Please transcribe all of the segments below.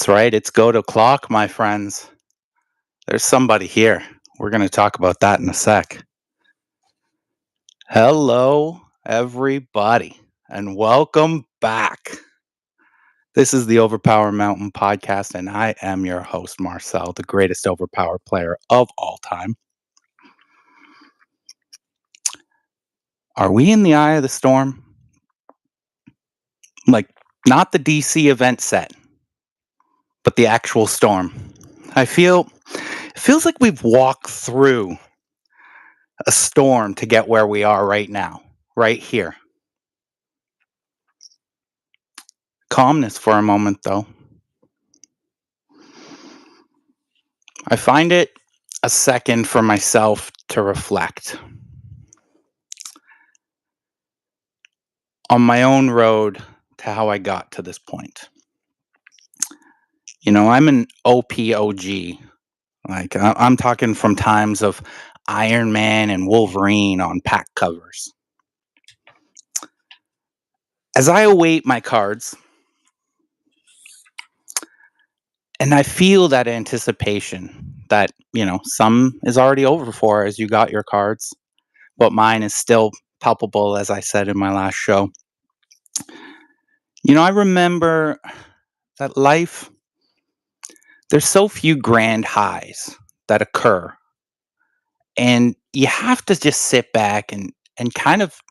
That's right. It's go to clock, my friends. There's somebody here. We're going to talk about that in a sec. Hello, everybody, and welcome back. This is the OverPower Mountain podcast, and I am your host, Marcel, the greatest OverPower player of all time. Are we in the eye of the storm? Like, not the DC event set, but the actual storm. It feels like we've walked through a storm to get where we are right now, right here. Calmness for a moment, though. I find it a second for myself to reflect. On my own road to how I got to this point. I'm an OPOG. I'm talking from times of Iron Man and Wolverine on pack covers. As I await my cards, and I feel that anticipation that, some is already over for as you got your cards, but mine is still palpable, as I said in my last show. I remember that life, there's so few grand highs that occur. And you have to just sit back and kind of,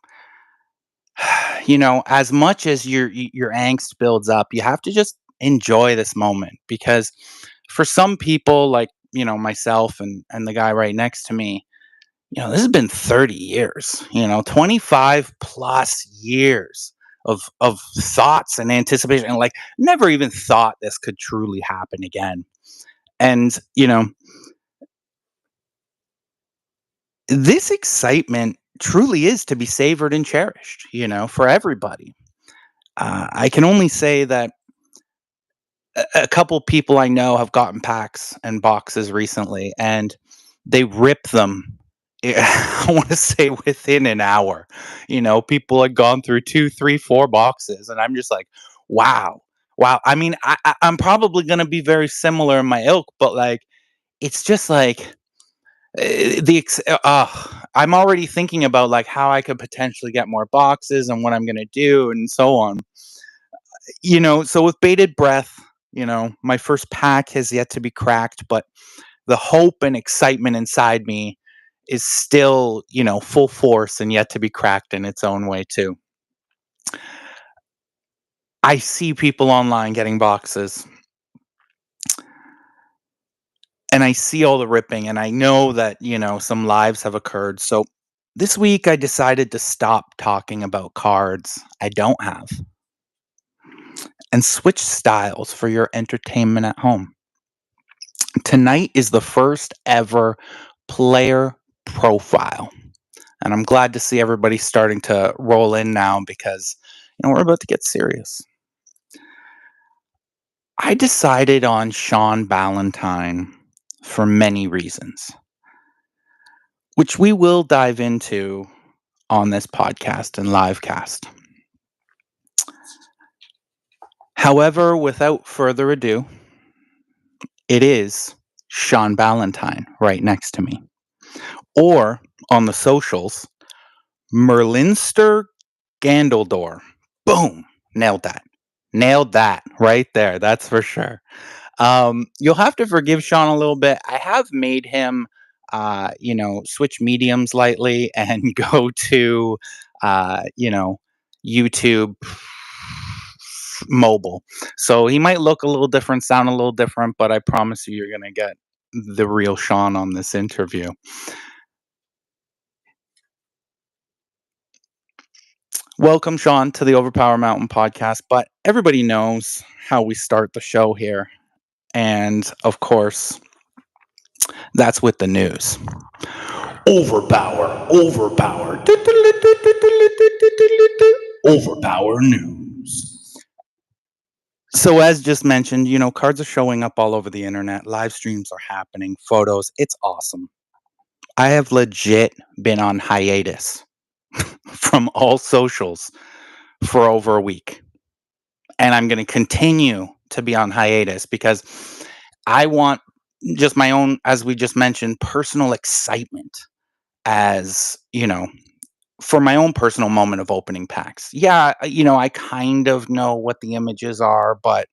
as much as your angst builds up, you have to just enjoy this moment, because for some people like, myself and the guy right next to me, this has been 30 years, 25 plus years of thoughts and anticipation, and like never even thought this could truly happen again. And, this excitement truly is to be savored and cherished, for everybody. I can only say that a couple people I know have gotten packs and boxes recently, and they rip them. I want to say within an hour. People had gone through 2, 3, 4 boxes, and I'm just like, wow, wow. I mean, I'm probably going to be very similar in my ilk, but like, it's just like I'm already thinking about like how I could potentially get more boxes and what I'm going to do and so on. So with bated breath, my first pack has yet to be cracked, but the hope and excitement inside me is still, full force and yet to be cracked in its own way too. I see people online getting boxes, and I see all the ripping, and I know that, some lives have occurred. So this week I decided to stop talking about cards I don't have and switch styles for your entertainment at home. Tonight is the first ever player profile. And I'm glad to see everybody starting to roll in now, because we're about to get serious. I decided on Sean Ballantyne for many reasons, which we will dive into on this podcast and live cast. However, without further ado, it is Sean Ballantyne right next to me. Or on the socials, Merlinstergandaldore. Boom! Nailed that. Nailed that right there. That's for sure. You'll have to forgive Sean a little bit. I have made him, switch mediums lightly and go to, YouTube mobile. So he might look a little different, sound a little different, but I promise you're going to get the real Sean on this interview. Welcome, Sean, to the OverPower Mountain podcast. But everybody knows how we start the show here. And of course, that's with the news. Overpower. Overpower news. So as just mentioned, cards are showing up all over the internet. Live streams are happening, photos. It's awesome. I have legit been on hiatus from all socials for over a week. And I'm going to continue to be on hiatus because I want just my own, as we just mentioned, personal excitement as, for my own personal moment of opening packs. Yeah, I kind of know what the images are, but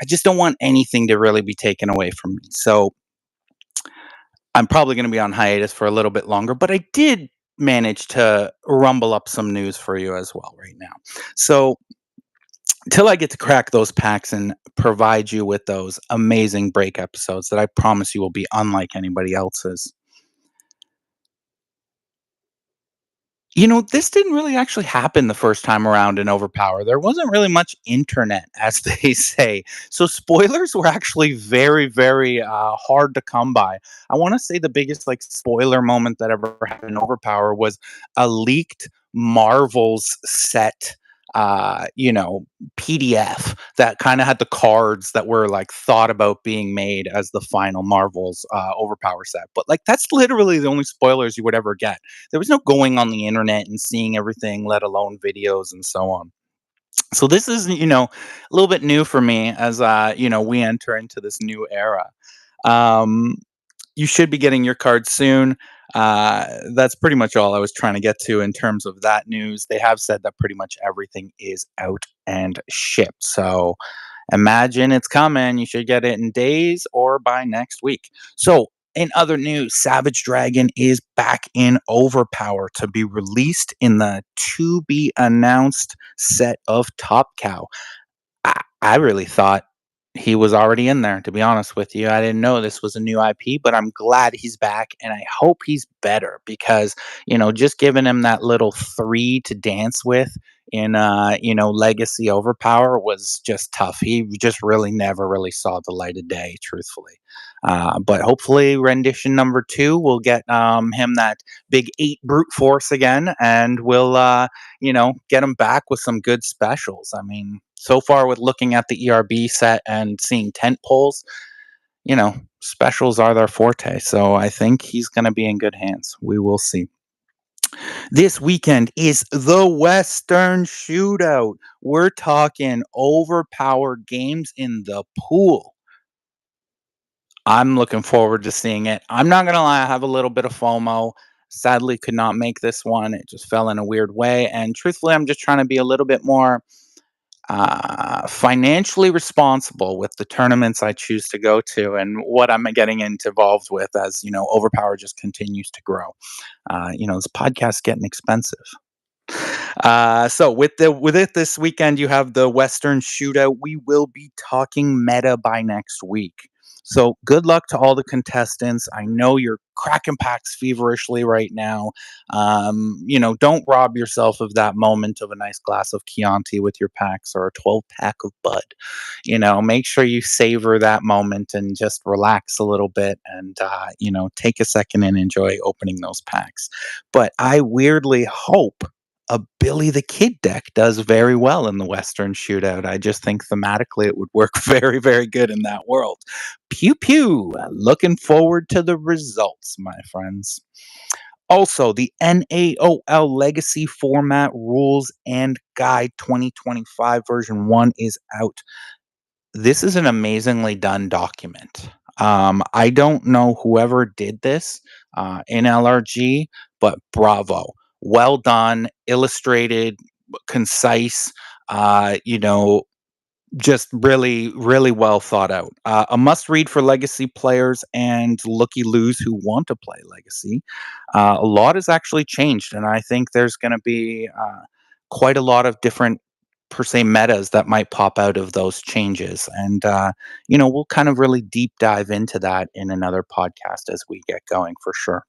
I just don't want anything to really be taken away from me. So I'm probably going to be on hiatus for a little bit longer, but I did manage to rumble up some news for you as well right now. So till I get to crack those packs and provide you with those amazing break episodes that I promise you will be unlike anybody else's. This didn't really actually happen the first time around in Overpower. There wasn't really much internet, as they say. So spoilers were actually very, very hard to come by. I want to say the biggest spoiler moment that ever happened in Overpower was a leaked Marvels set, PDF that kind of had the cards that were thought about being made as the final Marvels Overpower set. But that's literally the only spoilers you would ever get. There was no going on the internet and seeing everything, let alone videos and so on. So this is, a little bit new for me as we enter into this new era. Um, you should be getting your card soon. That's pretty much all I was trying to get to in terms of that news. They have said that pretty much everything is out and shipped. So imagine it's coming. You should get it in days or by next week. So, in other news, Savage Dragon is back in Overpower to be released in the to be announced set of Top Cow. I really thought he was already in there, to be honest with you. I didn't know this was a new IP, but I'm glad he's back and I hope he's better because, just giving him that little 3 to dance with in Legacy Overpower was just tough. He just really never really saw the light of day, truthfully. But hopefully rendition number 2 will get him that big 8 brute force again, and we'll get him back with some good specials. I mean, so far with looking at the ERB set and seeing tent poles, specials are their forte. So I think he's going to be in good hands. We will see. This weekend is the Western Shootout. We're talking overpowered games in the pool. I'm looking forward to seeing it. I'm not gonna lie, I have a little bit of FOMO. Sadly, could not make this one. It just fell in a weird way. And truthfully, I'm just trying to be a little bit more financially responsible with the tournaments I choose to go to and what I'm getting involved with as Overpower just continues to grow. This podcast's getting expensive. So with it this weekend, you have the Western Shootout. We will be talking meta by next week. So good luck to all the contestants. I know you're cracking packs feverishly right now. Don't rob yourself of that moment of a nice glass of Chianti with your packs or a 12 pack of Bud. Make sure you savor that moment and just relax a little bit and, take a second and enjoy opening those packs. But I weirdly hope a Billy the Kid deck does very well in the Western Shootout. I just think thematically it would work very, very good in that world. Pew pew. Looking forward to the results, my friends. Also, the NAOL Legacy Format Rules and Guide 2025 version 1 is out. This is an amazingly done document. I don't know whoever did this in LRG, but bravo. Well done, illustrated, concise, just really, really well thought out. A must read for Legacy players and looky loos who want to play Legacy. A lot has actually changed, and I think there's going to be quite a lot of different per se metas that might pop out of those changes. And, we'll kind of really deep dive into that in another podcast as we get going for sure.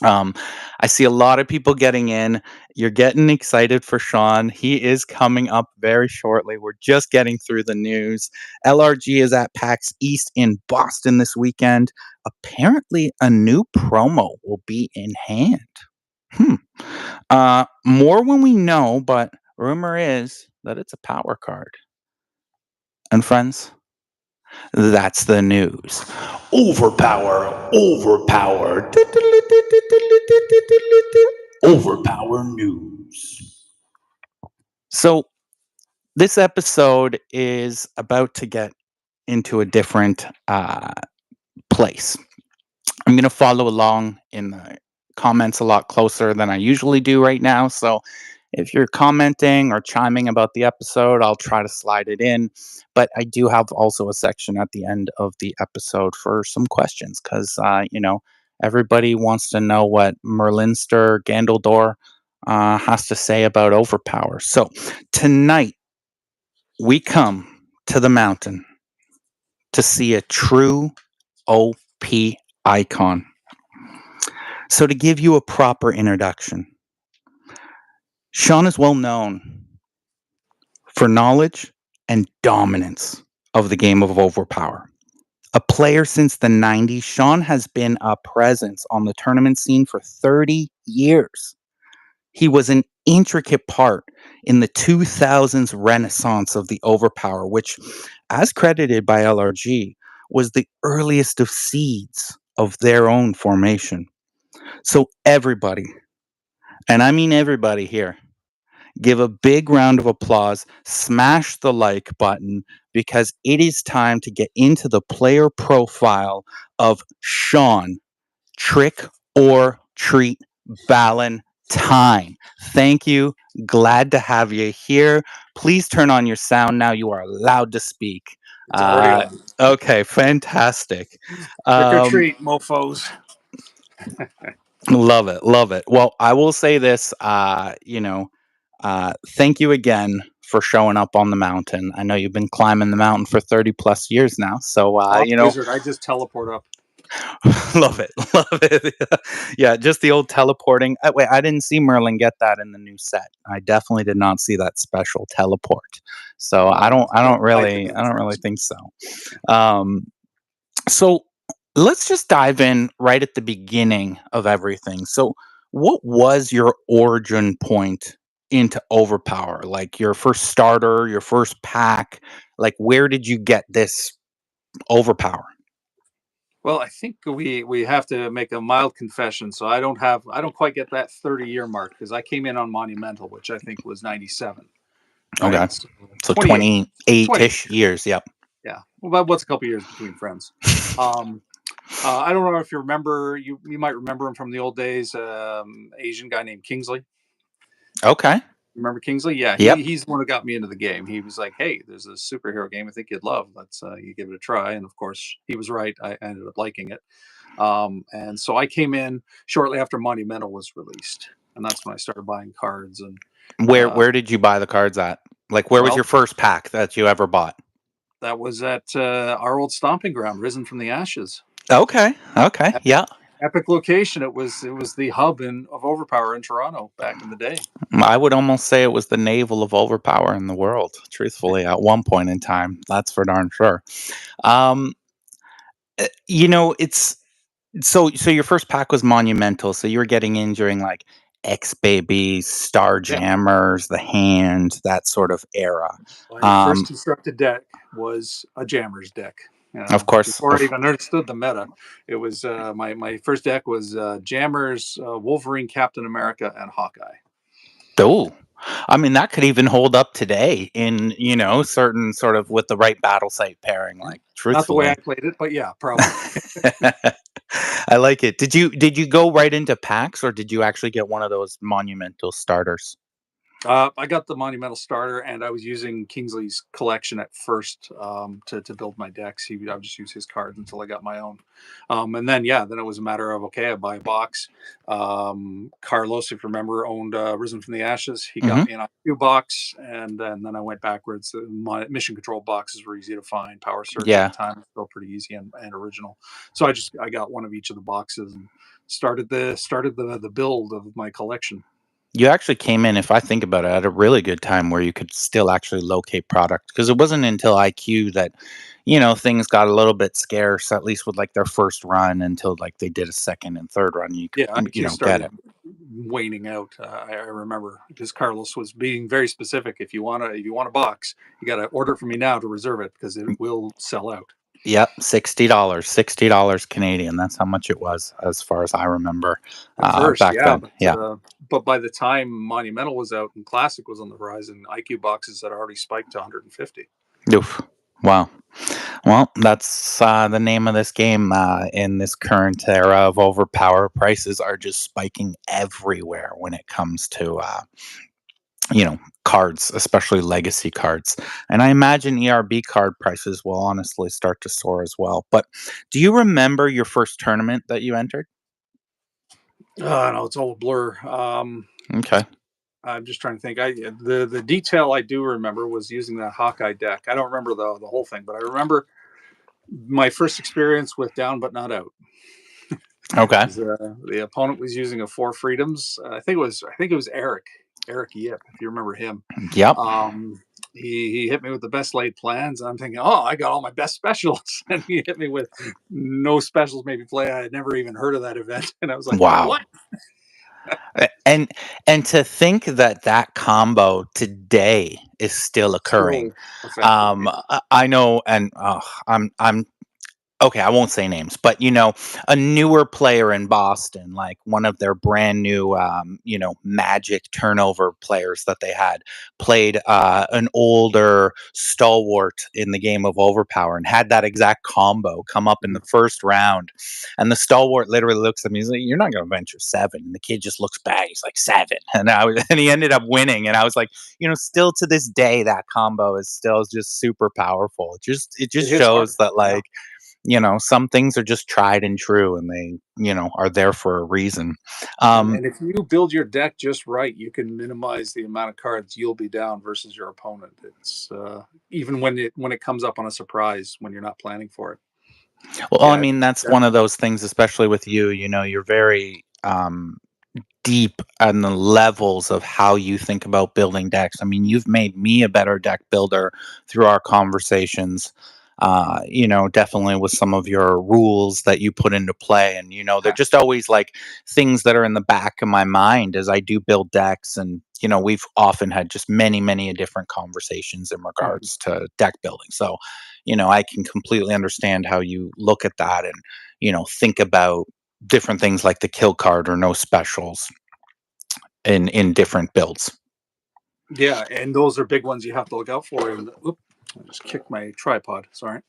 I see a lot of people getting in. You're getting excited for Sean. He is coming up very shortly. We're just getting through the news. LRG is at PAX East in Boston this weekend. Apparently, a new promo will be in hand. More when we know, but rumor is that it's a power card. And friends, that's the news. Overpower, overpower, overpower news. So This episode is about to get into a different place. I'm going to follow along in the comments a lot closer than I usually do right now. So if you're commenting or chiming about the episode, I'll try to slide it in. But I do have also a section at the end of the episode for some questions because, everybody wants to know what Merlinstergandaldore has to say about Overpower. So tonight, we come to the mountain to see a true OP icon. So, to give you a proper introduction, Sean is well known for knowledge and dominance of the game of Overpower. A player since the 90s, Sean has been a presence on the tournament scene for 30 years. He was an intricate part in the 2000s renaissance of the Overpower, which, as credited by LRG, was the earliest of seeds of their own formation. So, everybody, and I mean everybody here, give a big round of applause, smash the like button, because it is time to get into the player profile of Sean Trick or Treat Ballantyne. Thank you. Glad to have you here. Please turn on your sound now. You are allowed to speak. It's already on. Okay, fantastic. Trick or treat, mofos. Love it, love it. Well, I will say this, thank you again for showing up on the mountain. I know you've been climbing the mountain for 30 plus years now. So, Wizard, I just teleport up. love it, love it. Yeah, just the old teleporting. Wait, I didn't see Merlin get that in the new set. I definitely did not see that special teleport. So I don't really think so. So let's just dive in right at the beginning of everything. So, what was your origin point into Overpower? Like your first starter, your first pack? Like, where did you get this Overpower? Well, I think we have to make a mild confession. So I don't quite get that 30-year mark because I came in on Monumental, which I think was 97. Okay. Right. So 28. 28 ish years. Yep. Yeah. Well, what's a couple years between friends? I don't know if you remember. You might remember him from the old days. Asian guy named Kingsley. Okay. Remember Kingsley? Yeah, Yep. he's the one who got me into the game. He was like, "Hey, there's a superhero game I think you'd love. Let's you give it a try." And of course, he was right. I ended up liking it. And so I came in shortly after Monumental was released, and that's when I started buying cards. And uh, Where did you buy the cards at? Like, where was well, your first pack that you ever bought? that was at our old stomping ground, Risen from the Ashes. Okay. Okay. Yeah. Epic location. It was the hub of Overpower in Toronto back in the day. I would almost say it was the navel of Overpower in the world, truthfully, at one point in time. That's for darn sure. Um, it's so your first pack was Monumental, so you were getting in during like X Baby, Star Yeah. Jammers, The Hand, that sort of era. My first constructed deck was a Jammers deck. Of course. Before I even understood the meta, it was my first deck was Jammers, Wolverine, Captain America, and Hawkeye. Oh, I mean that could even hold up today in certain sort of with the right battle site pairing. Like Not the way I truthfully, played it, but yeah, probably. I like it. Did you go right into packs or did you actually get one of those Monumental starters? I got the Monumental starter, and I was using Kingsley's collection at first to build my decks. I would just use his cards until I got my own, and then then it was a matter of okay, I buy a box. Carlos, if you remember, owned Risen from the Ashes. He got me an IQ box, and then I went backwards. My mission control boxes were easy to find. Power Surge at Yeah. the time was still pretty easy and original. So I got one of each of the boxes and started the build of my collection. You actually came in, if I think about it, at a really good time where you could still actually locate product because it wasn't until IQ that, things got a little bit scarce, at least with like their first run until like they did a second and third run. You could, Yeah, IQ get started it. waning out. I remember because Carlos was being very specific. If you want a box, you got to order it from me now to reserve it because it will sell out. Yep, $60 Canadian. That's how much it was, as far as I remember, At first, back yeah, then. Yeah. but by the time Monumental was out and Classic was on the horizon, IQ boxes had already spiked to 150. Oof. Wow. Well, that's the name of this game. In this current era of overpower, prices are just spiking everywhere when it comes to cards, especially legacy cards. And I imagine ERB card prices will honestly start to soar as well. But do you remember your first tournament that you entered? No, it's all a blur. Okay. I'm just trying to think. The detail I do remember was using that Hawkeye deck. I don't remember the whole thing, but I remember my first experience with Down but Not Out. Okay. Was, the opponent was using a Four Freedoms. I think it was Eric Yip, if you remember him. Yep. Um, he hit me with the best laid plans. And I'm thinking, oh, I got all my best specials, and he hit me with no specials, maybe play. I had never even heard of that event, and I was like, Wow. what? And to think that that combo today is still occurring. So effective. Yeah. I know, and I'm okay, I won't say names, but a newer player in Boston, like one of their brand new, Magic turnover players that they had, played an older stalwart in the game of Overpower and had that exact combo come up in the first round. And the stalwart literally looks at me, he's like, "You're not going to venture seven." And the kid just looks back, he's like, "Seven." And he ended up winning. And I was like, still to this day, that combo is still just super powerful. It just It hits hard. shows that, Yeah. like, some things are just tried and true, and they, are there for a reason. And Um, and if you build your deck just right, you can minimize the amount of cards you'll be down versus your opponent. It's even when it comes up on a surprise when you're not planning for it. well, I Yeah, mean, that's one of definitely. those things, especially with you. You're very deep on the levels of how you think about building decks. I mean, you've made me a better deck builder through our conversations. Definitely with some of your rules that you put into play. And, they're just always like things that are in the back of my mind as I do build decks. And, we've often had just many, many different conversations in Mhm. regards to deck building. So, I can completely understand how you look at that and, think about different things like the kill card or no specials in different builds. Yeah, and those are big ones you have to look out for. I just kicked my tripod. Sorry.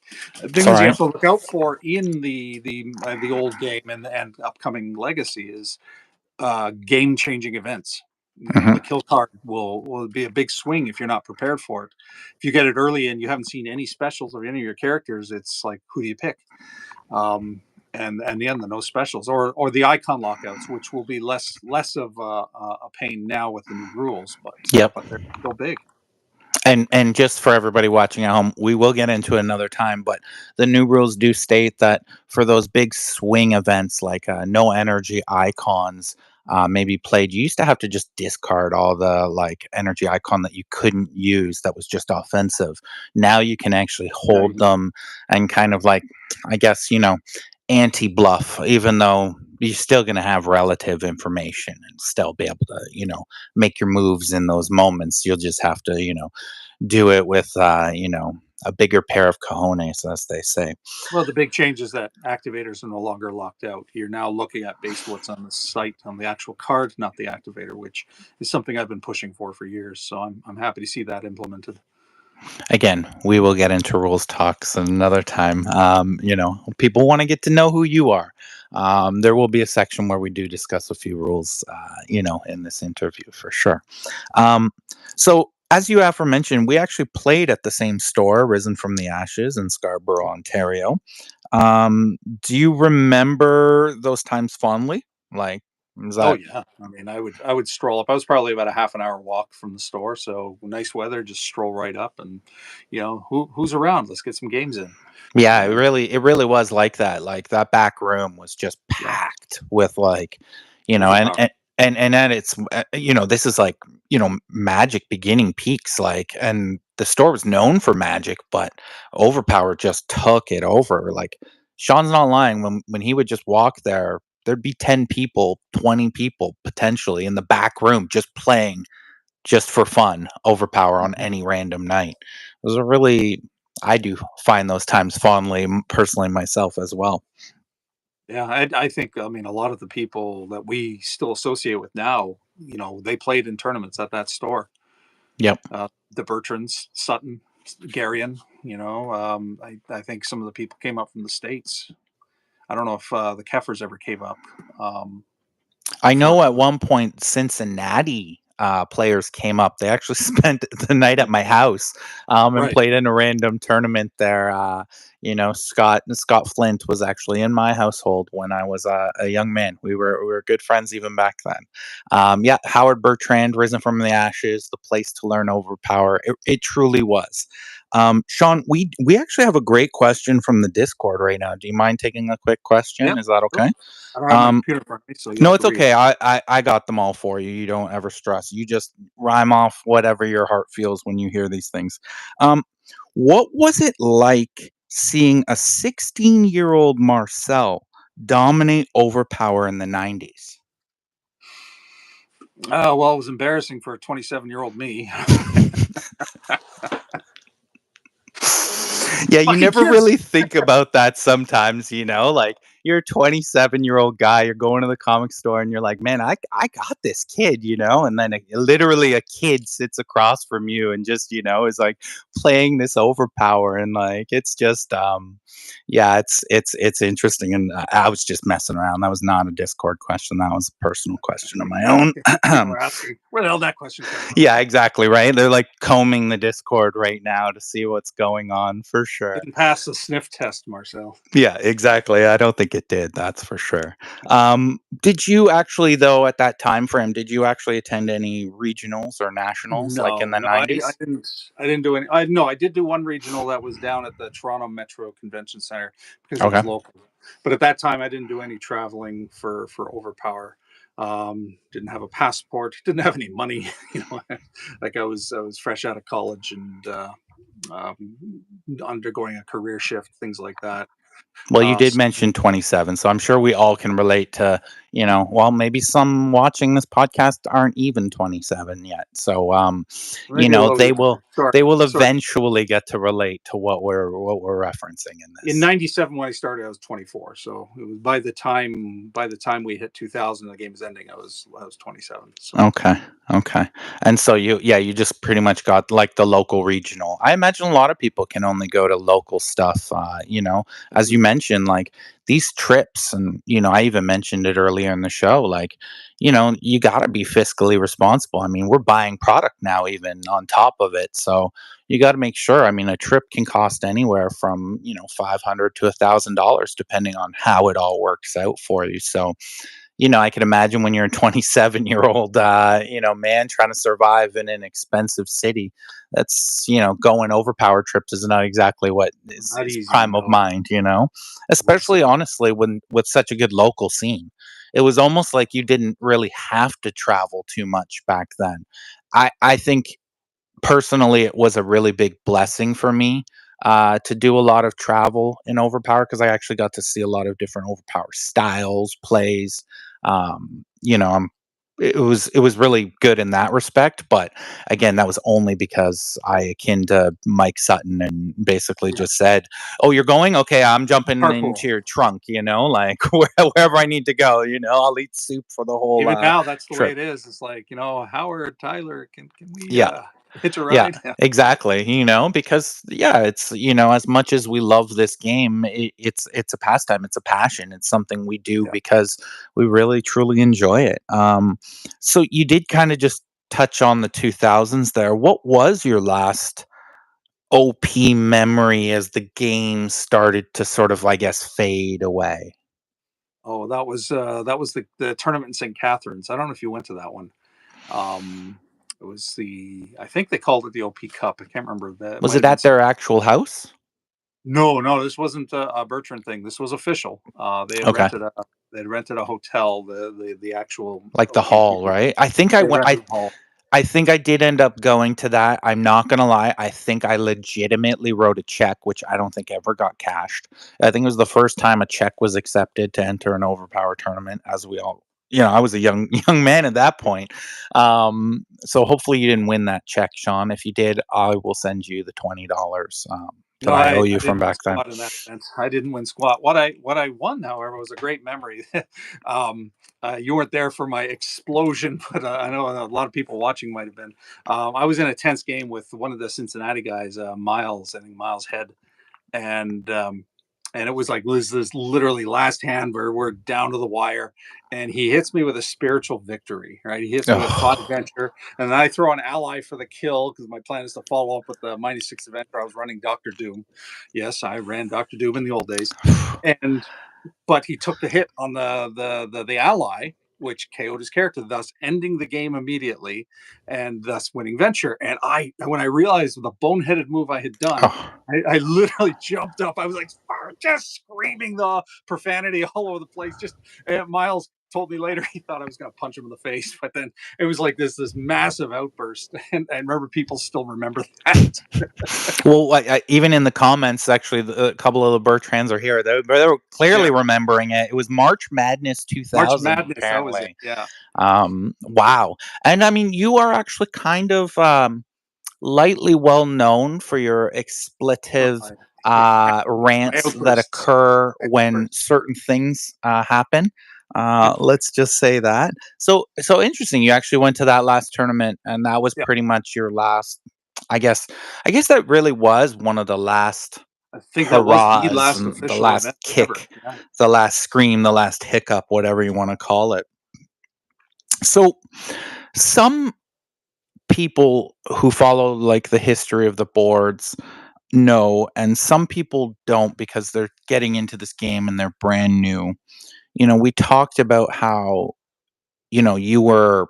Big It's all ones you right. have to look out for in the old game and upcoming legacy is game changing events. The Mhm. kill card will be a big swing if you're not prepared for it. If you get it early and you haven't seen any specials of any of your characters, it's like, who do you pick? Um, and the no specials or the icon lockouts, which will be less of a pain now with the new rules, Yep. but they're still big. And just for everybody watching at home, we will get into it another time, but the new rules do state that for those big swing events like no energy icons maybe played, you used to have to just discard all the like energy icon that you couldn't use that was just offensive. Now you can actually Yeah, hold them and kind of like, I guess, anti bluff, even though you're still going to have relative information and still be able to, make your moves in those moments. You'll just have to, do it with a bigger pair of cojones, as they say. well, the big change is that activators are no longer locked out. You're now looking at based what's on the site on the actual card, not the activator, which is something I've been pushing for years. So I'm happy to see that implemented. Again, we will get into rules talks another time. People want to get to know who you are. There will be a section where we do discuss a few rules, in this interview for sure. Um, so, as you aforementioned, we actually played at the same store, Risen from the Ashes in Scarborough, Ontario. Do you remember those times fondly? Like, is Oh that yeah, I mean, I would stroll up. I was probably about a half an hour walk from the store, so nice weather, just stroll right up, and who's around? Let's get some games in. Yeah, it And really it really was like that. Like that back room was just yeah, packed with like, you know, and overpower. and and at its this is like, Magic beginning peaks like, and the store was known for Magic, but Overpower just took it over. Like Sean's not lying, when he would just walk there, there'd be 10 people, 20 people potentially in the back room just playing just for fun Overpower on Mhm. any random night. It was a really I do find those times fondly, personally myself as well. Yeah, I think, I mean, a lot of the people that we still associate with now, they played in tournaments at that store. Yep. The Bertrands, Sutton, Garion, I think some of the people came up from the States. I don't know if the Keffers ever came up um, I for, know at one point Cincinnati players came up. They actually spent the night at my house and right. played in a random tournament there. Scott Flint was actually in my household when I was a young man. We were good friends even back then. Yeah, Howard Bertrand, risen from the ashes, the place to learn overpower. It truly was. Sean, we actually have a great question from the Discord right now. Do you mind taking a quick question? Yep. Is that Sure. okay? I don't have my Um, computer in front of me, so you'll no, have it's to read it. okay. I got them all for you. You don't ever stress. You just rhyme off whatever your heart feels when you hear these things. Um, what was it like seeing a 16-year-old Marcel dominate Overpower in the 90s? Well, it was embarrassing for a 27-year-old me. Yeah, you Fucking never kids. really think about that sometimes, like you're a 27-year-old guy, you're going to the comic store and you're like, man, I got this kid, and then literally a kid sits across from you and just, is like playing this Overpower and like it's just yeah, it's interesting and I was just messing around. That was not a Discord question. That was a personal question of my People own. were asking where the hell that question come from. Yeah, exactly, right? They're, like, combing the Discord right now to see what's going on for sure. Didn't pass the sniff test, Marcel. Yeah, exactly, I don't think it did, that's for sure. Did you actually, though, at that time frame, did you actually attend any regionals or nationals, like, in No, the no, I 90s? didn't. I didn't do any. I No, I did do one regional that was down at the Toronto Metro Convention Center because it Okay. was local. But at that time, I didn't do any traveling for Overpower. Didn't have a passport. Didn't have any money. Like I was fresh out of college and undergoing a career shift, things like that. Well, you did So mention 27, so I'm sure we all can relate to, well, maybe some watching this podcast aren't even 27 yet. So, maybe a little they younger. will Sorry, they will sorry. eventually get to relate to what we're referencing in In this. '97 when I started, I was 24. So it was by the time we hit 2000, the game was ending. I was 27. So Okay. Okay. And so you just pretty much got like the local regional. I imagine a lot of people can only go to local stuff. As you mhm. mentioned, like these trips, and I even mentioned it earlier in the show. Like, you got to be fiscally responsible. I mean, we're buying product now, even on top of it. So you got to make sure. I mean, a trip can cost anywhere from $500 to $1,000, depending on how it all works out for you. So I can imagine when you're a 27-year-old, man trying to survive in an expensive city. That's going overpower trips is not exactly what is, Not is easy, prime of no. mind. What's Especially honestly when with such a good local scene. It was almost like you didn't really have to travel too much back then. I think personally, it was a really big blessing for me to do a lot of travel in Overpower because I actually got to see a lot of different Overpower styles, plays. Um, you know, I'm, it was really good in that respect. But again, that was only because I akin to Mike Sutton and basically Yeah, just said, "Oh, you're going? Okay, I'm jumping carpool. into your trunk." Like wherever I need to go. I'll eat soup for the whole Even now, that's the way trip. it is. It's like, Howard, Tyler, can we Yeah. hitch a Yeah, ride? Yeah, exactly. Because it's as much as we love this game, it's a pastime, it's a passion, it's something we do yeah. because we really truly enjoy it. So you did kind of just touch on the 2000s there. What was your last OP memory as the game started to sort of, I guess, fade away? Oh, that was the tournament in St. Catharines. I don't know if you went to that one. Um, it was I think they called it the OP Cup. I can't remember that. It Was might it have been at some. their actual house? No, no, this wasn't a Bertrand thing. This was official. Okay. They had rented a hotel. The actual Like the OP hall, people. right? I think I They went. rented a hall. I think I did end up going to that. I'm not gonna lie. I think I legitimately wrote a check, which I don't think ever got cashed. I think it was the first time a check was accepted to enter an overpower tournament. As we all, I was a young young man at that point. So hopefully you didn't win that check, Sean. If you did, I will send you the $20. that No, I owe I you from didn't win back then. squat in that event. I didn't win squat. What I won, however, was a great memory. um, you weren't there for my explosion, but I know a lot of people watching might have been. I was in a tense game with one of the Cincinnati guys, Miles. I think Miles Head, and it was like this literally last hand where we're down to the wire, and he hits me with a spiritual victory. Right, he hits me with thought Oh, adventure, and then I throw an ally for the kill because my plan is to follow up with the -6 adventure. I was running Doctor Doom. Yes, I ran Doctor Doom in the old days, and but he took the hit on the ally, which KO'd his character, thus ending the game immediately, and thus winning venture. And when I realized the boneheaded move I had done, oh. I literally jumped up. I was like, just screaming the profanity all over the place. Just Miles told me later he thought I was going to punch him in the face, but then it was like this massive outburst, and I remember people still remember that. Well, even in the comments, actually, a couple of the Bertrands are here. They were Yeah, clearly remembering it. It was March Madness March 2000, Madness, that was it. apparently. Yeah. Wow. And I mean, you are actually kind of lightly well known for your Oh, expletive yeah, my rants that outbursts. occur My when outbursts. certain things happen. Yeah, Let's just say that. So interesting. You actually went to that last tournament, and that was yeah. pretty much your last. I guess. I guess that really was one of the last I think that was the hurrahs last and the official last event ever. kick, Yeah. the last scream, the last hiccup, whatever you want to call it. So some people who follow like the history of the boards know, and some people don't because they're getting into this game and they're brand new. We talked about how, you were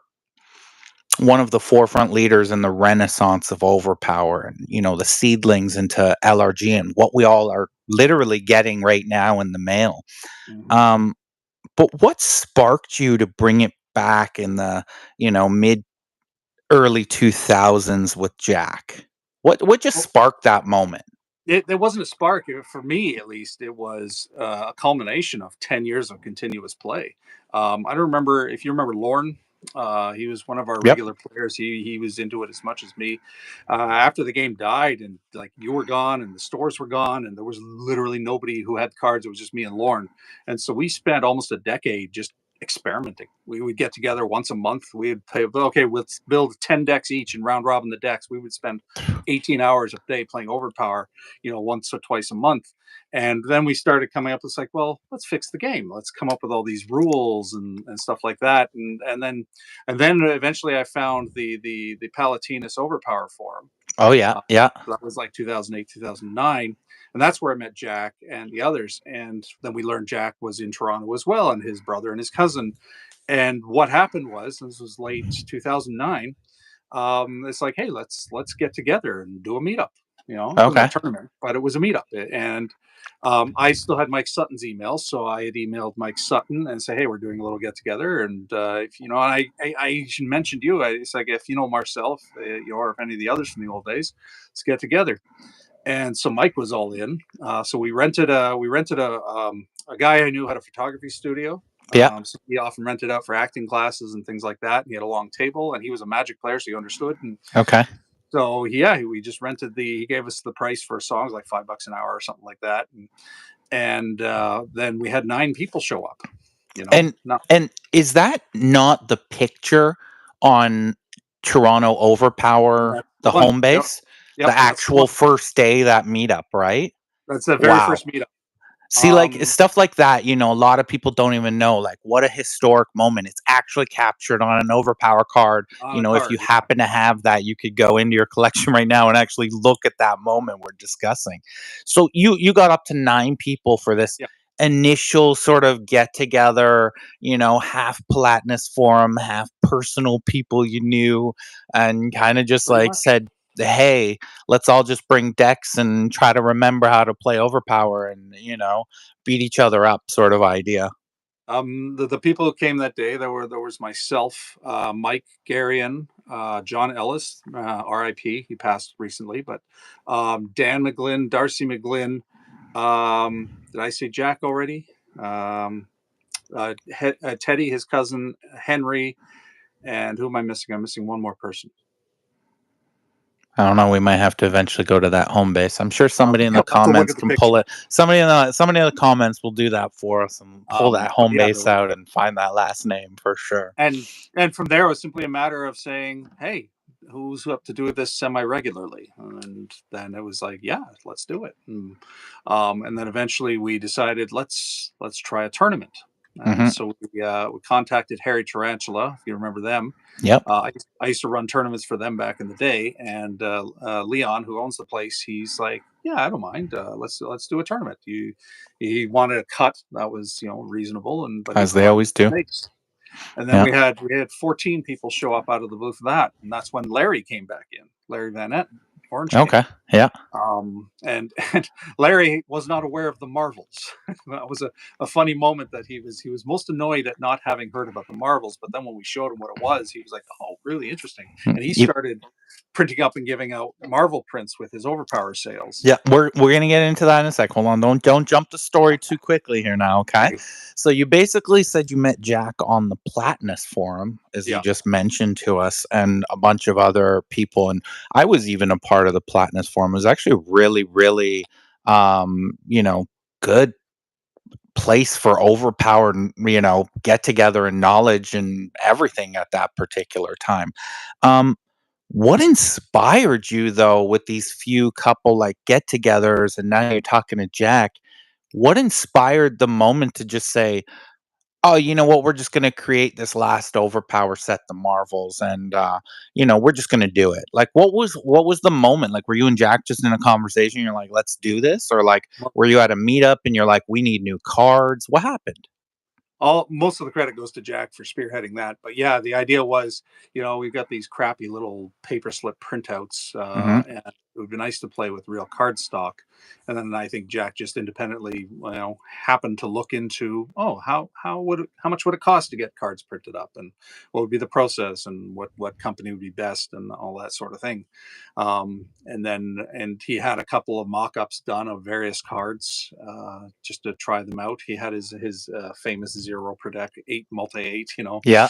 one of the forefront leaders in the renaissance of overpower and, the seedlings into LRG and what we all are literally getting right now in the mail. Mhm. Um, but what sparked you to bring it back in the, mid early 2000s with Jack? What just Well, sparked that moment? there wasn't a spark for me, at least. It was a culmination of 10 years of continuous play. I don't remember if you remember Lorne. He was one of our Yep. regular players. He was into it as much as me. After the game died, and like you were gone, and the stores were gone, and there was literally nobody who had cards. It was just me and Lorne, and so we spent almost a decade just experimenting. We would get together once a month. We'd play, okay, let's build 10 decks each and round robin the decks. We would spend 18 hours a day playing Overpower, once or twice a month. And then we started coming up with like, well, let's fix the game. Let's come up with all these rules and stuff like that. And then eventually I found the Palatinus Overpower forum. Oh yeah, Uh, yeah. that was like 2008, 2009. And that's where I met Jack and the others. And then we learned Jack was in Toronto as well, and his brother and his cousin. And what happened was, this was late 2009, it's like, hey, let's get together and do a meetup. It wasn't a Okay. tournament, but it was a meetup. And I still had Mike Sutton's email, so I had emailed Mike Sutton and say, hey, we're doing a little get together, and if and I mentioned you. It's like, if you know Marcel, if, or if any of the others from the old days, let's get together. And so Mike was all in. So we rented a guy I knew had a photography studio. Yeah. So he often rented out for acting classes and things like that. And he had a long table, and he was a Magic player, so he understood. And Okay. so yeah, we just rented the. He gave us the price for songs, like $5 an hour or something like that. And then we had 9 people show up. And Not and is that not the picture on Toronto Overpower, that's the the one. home Yep, base? The yep, that's the actual one. first day that meetup, right? That's the very Wow. first meetup. See, like Um, stuff like that, a lot of people don't even know, like what a historic moment. It's actually captured on an Overpower card. on a If you card, yeah, happen to have that, you could go into your collection right now and actually look at that moment we're discussing. So you got up to 9 people for this yeah, initial sort of get together, half Palatinus forum, half personal people you knew, and kind of just pretty like much. said, hey, let's all just bring decks and try to remember how to play Overpower and, beat each other up sort of idea. The people who came that day, there was myself, Mike Garion, John Ellis, R.I.P. He passed recently, but Dan McGlynn, Darcy McGlynn. Did I say Jack already? Um, Teddy, his cousin Henry, and who am I missing? I'm missing one more person. I don't know. We might have to eventually go to that home base. I'm sure somebody in the You'll have to look comments at the can pull picture. it. Somebody in the comments will do that for us and pull that But home yeah, base out and find that last name for sure. and and from there it was simply a matter of saying, hey, who's up to do this semi regularly? And then it was like, yeah, let's do it. And then eventually we decided, let's try a tournament. And Hmm. so we contacted Harry Tarantula, if you remember them. Yep. I used to run tournaments for them back in the day, and Leon, who owns the place, he's like, "Yeah, I don't mind. Let's do a tournament." He wanted a cut that was reasonable, and but he As also they wanted always do. stakes. And then Yeah. we had 14 people show up out of the blue for that, and that's when Larry came back in, Larry Van Etten, Orange King. Okay. Yeah. And Larry was not aware of the Marvels. That was a funny moment that he was most annoyed at not having heard about the Marvels. But then when we showed him what it was, he was like, "Oh, really interesting." Mm, And he you- started printing up and giving out Marvel prints with his Overpower sales. Yeah, we're gonna get into that in a sec. Hold on, don't jump the story too quickly here now, okay? Right. So you basically said you met Jack on the Platinus forum, as you Yeah. just mentioned to us, and a bunch of other people, and I was even a part of the Platinus forum. It was actually really, really, you know, good place for overpowered, get together and knowledge and everything at that particular time. Um, what inspired you though with these few couple like get-togethers and now you're talking to Jack? What inspired the moment to just say, "Oh, you know what? We're just gonna create this last overpower set, the Marvels, and we're just gonna do it." Like, what was the moment? Like, were you and Jack just in a conversation? You're like, "Let's do this," or like, were you at a meetup and you're like, "We need new cards"? What happened? All most of the credit goes to Jack for spearheading that. But yeah, the idea was, we've got these crappy little paper slip printouts, Mm-hmm. and it would be nice to play with real card stock. And then I think Jack just independently, happened to look into, oh, how much would it cost to get cards printed up, and what would be the process, and what company would be best, and all that sort of thing. And he had a couple of mock-ups done of various cards, just to try them out. He had his famous zero per deck, eight multi eight, Yeah.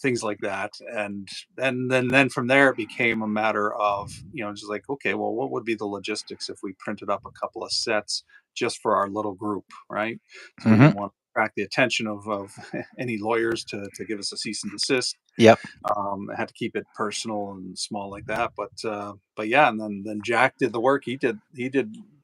things like that. And then from there it became a matter of, just like, okay, well, what would be the logistics if we printed up a couple of sets just for our little group, right? So we Mm-hmm. didn't want to attract the attention of any lawyers to give us a cease and desist. Yep. I had to keep it personal and small like that. But yeah, and then Jack did the work. He did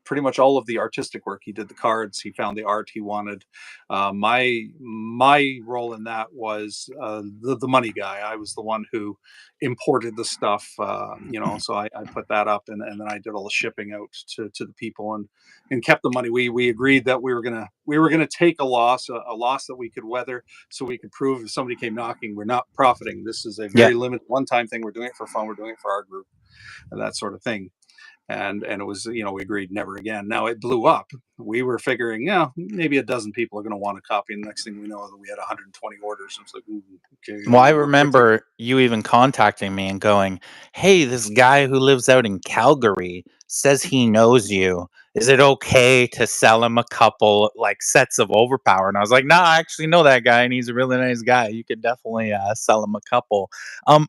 pretty much all of the artistic work. He did the cards. He found the art he wanted. My role in that was the money guy. I was the one who imported the stuff. So I put that up, and then I did all the shipping out to the people, and kept the money. We agreed that we were gonna take a loss that we could weather, so we could prove if somebody came knocking, we're not profiting. This is a Yeah. very limited one-time thing. We're doing it for fun. We're doing it for our group, and that sort of thing. And it was, we agreed never again. Now it blew up. We were figuring, yeah, maybe a dozen people are going to want a copy. And the next thing we know, that we had 120 orders. And it's like, "Ooh, okay, Well, I we're quickly." remember you even contacting me and going, "Hey, this guy who lives out in Calgary says he knows you. Is it okay to sell him a couple like sets of Overpower?" And I was like, "No, I actually know that guy, and he's a really nice guy. You could definitely sell him a couple." Um,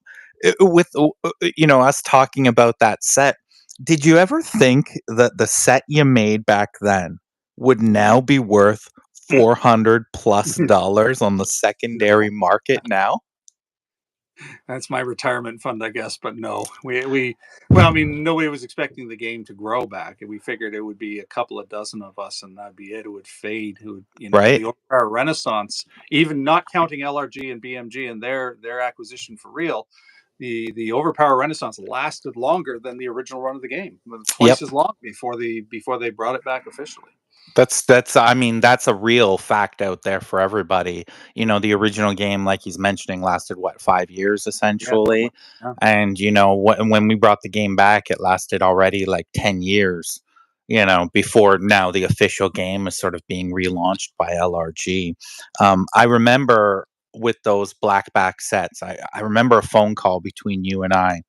with us talking about that set, did you ever think that the set you made back then would now be worth $400 plus on the secondary No, market now? that's my retirement fund, I guess. But no, well, I mean, nobody was expecting the game to grow back, and we figured it would be a couple of dozen of us, and that'd be it. It would fade. It would, Right? the Overpower Renaissance, even not counting LRG and BMG and their acquisition for real. The Overpower Renaissance lasted longer than the original run of the game, Yep. twice as long before they brought it back officially. That's I mean, that's a real fact out there for everybody. The original game, like he's mentioning, lasted what, 5 years Yeah, somewhere. essentially. Yeah. And when we brought the game back, it lasted already like 10 years, before now the official game is sort of being relaunched by LRG. I remember with those blackback sets, I remember a phone call between you and I,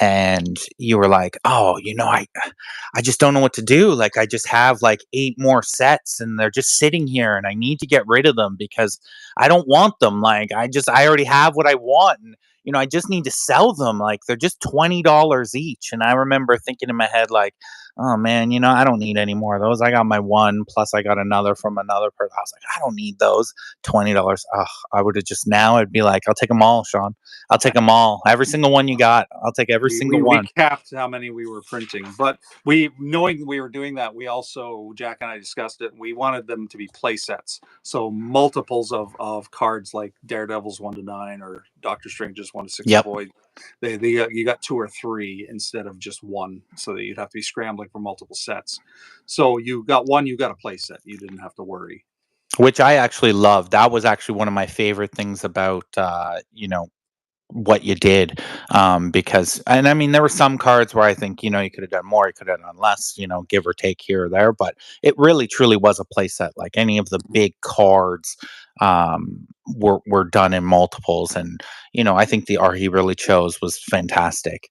and you were like, "Oh, I just don't know what to do. Like, I just have like 8 more sets and they're just sitting here and I need to get rid of them because I don't want them. Like, I already have what I want." And I just need to sell them. Like, they're just $20 each. And I remember thinking in my head, like, oh man, I don't need any more of those. I got my one, plus I got another from another person. I was like, I don't need those. $20. Ugh, I would have just now, I'd be like, I'll take them all, Sean. I'll take them all. Every single one you got. I'll take every single We one. capped how many we were printing, but we knowing we were doing that, we also Jack and I discussed it. We wanted them to be play sets, so multiples of cards like Daredevil's 1 to 9 or Doctor Strange's 1 to 6 Yep. Void. They you got 2 or 3 instead of just one, so that you'd have to be scrambling for multiple sets. So you got one, you got a play set. You didn't have to worry. Which I actually loved. That was actually one of my favorite things about, what you did, because, and I mean, there were some cards where I think, you could have done more, you could have done less, give or take here or there, but it really truly was a play set. Like, any of the big cards were done in multiples. And I think the art he really chose was fantastic.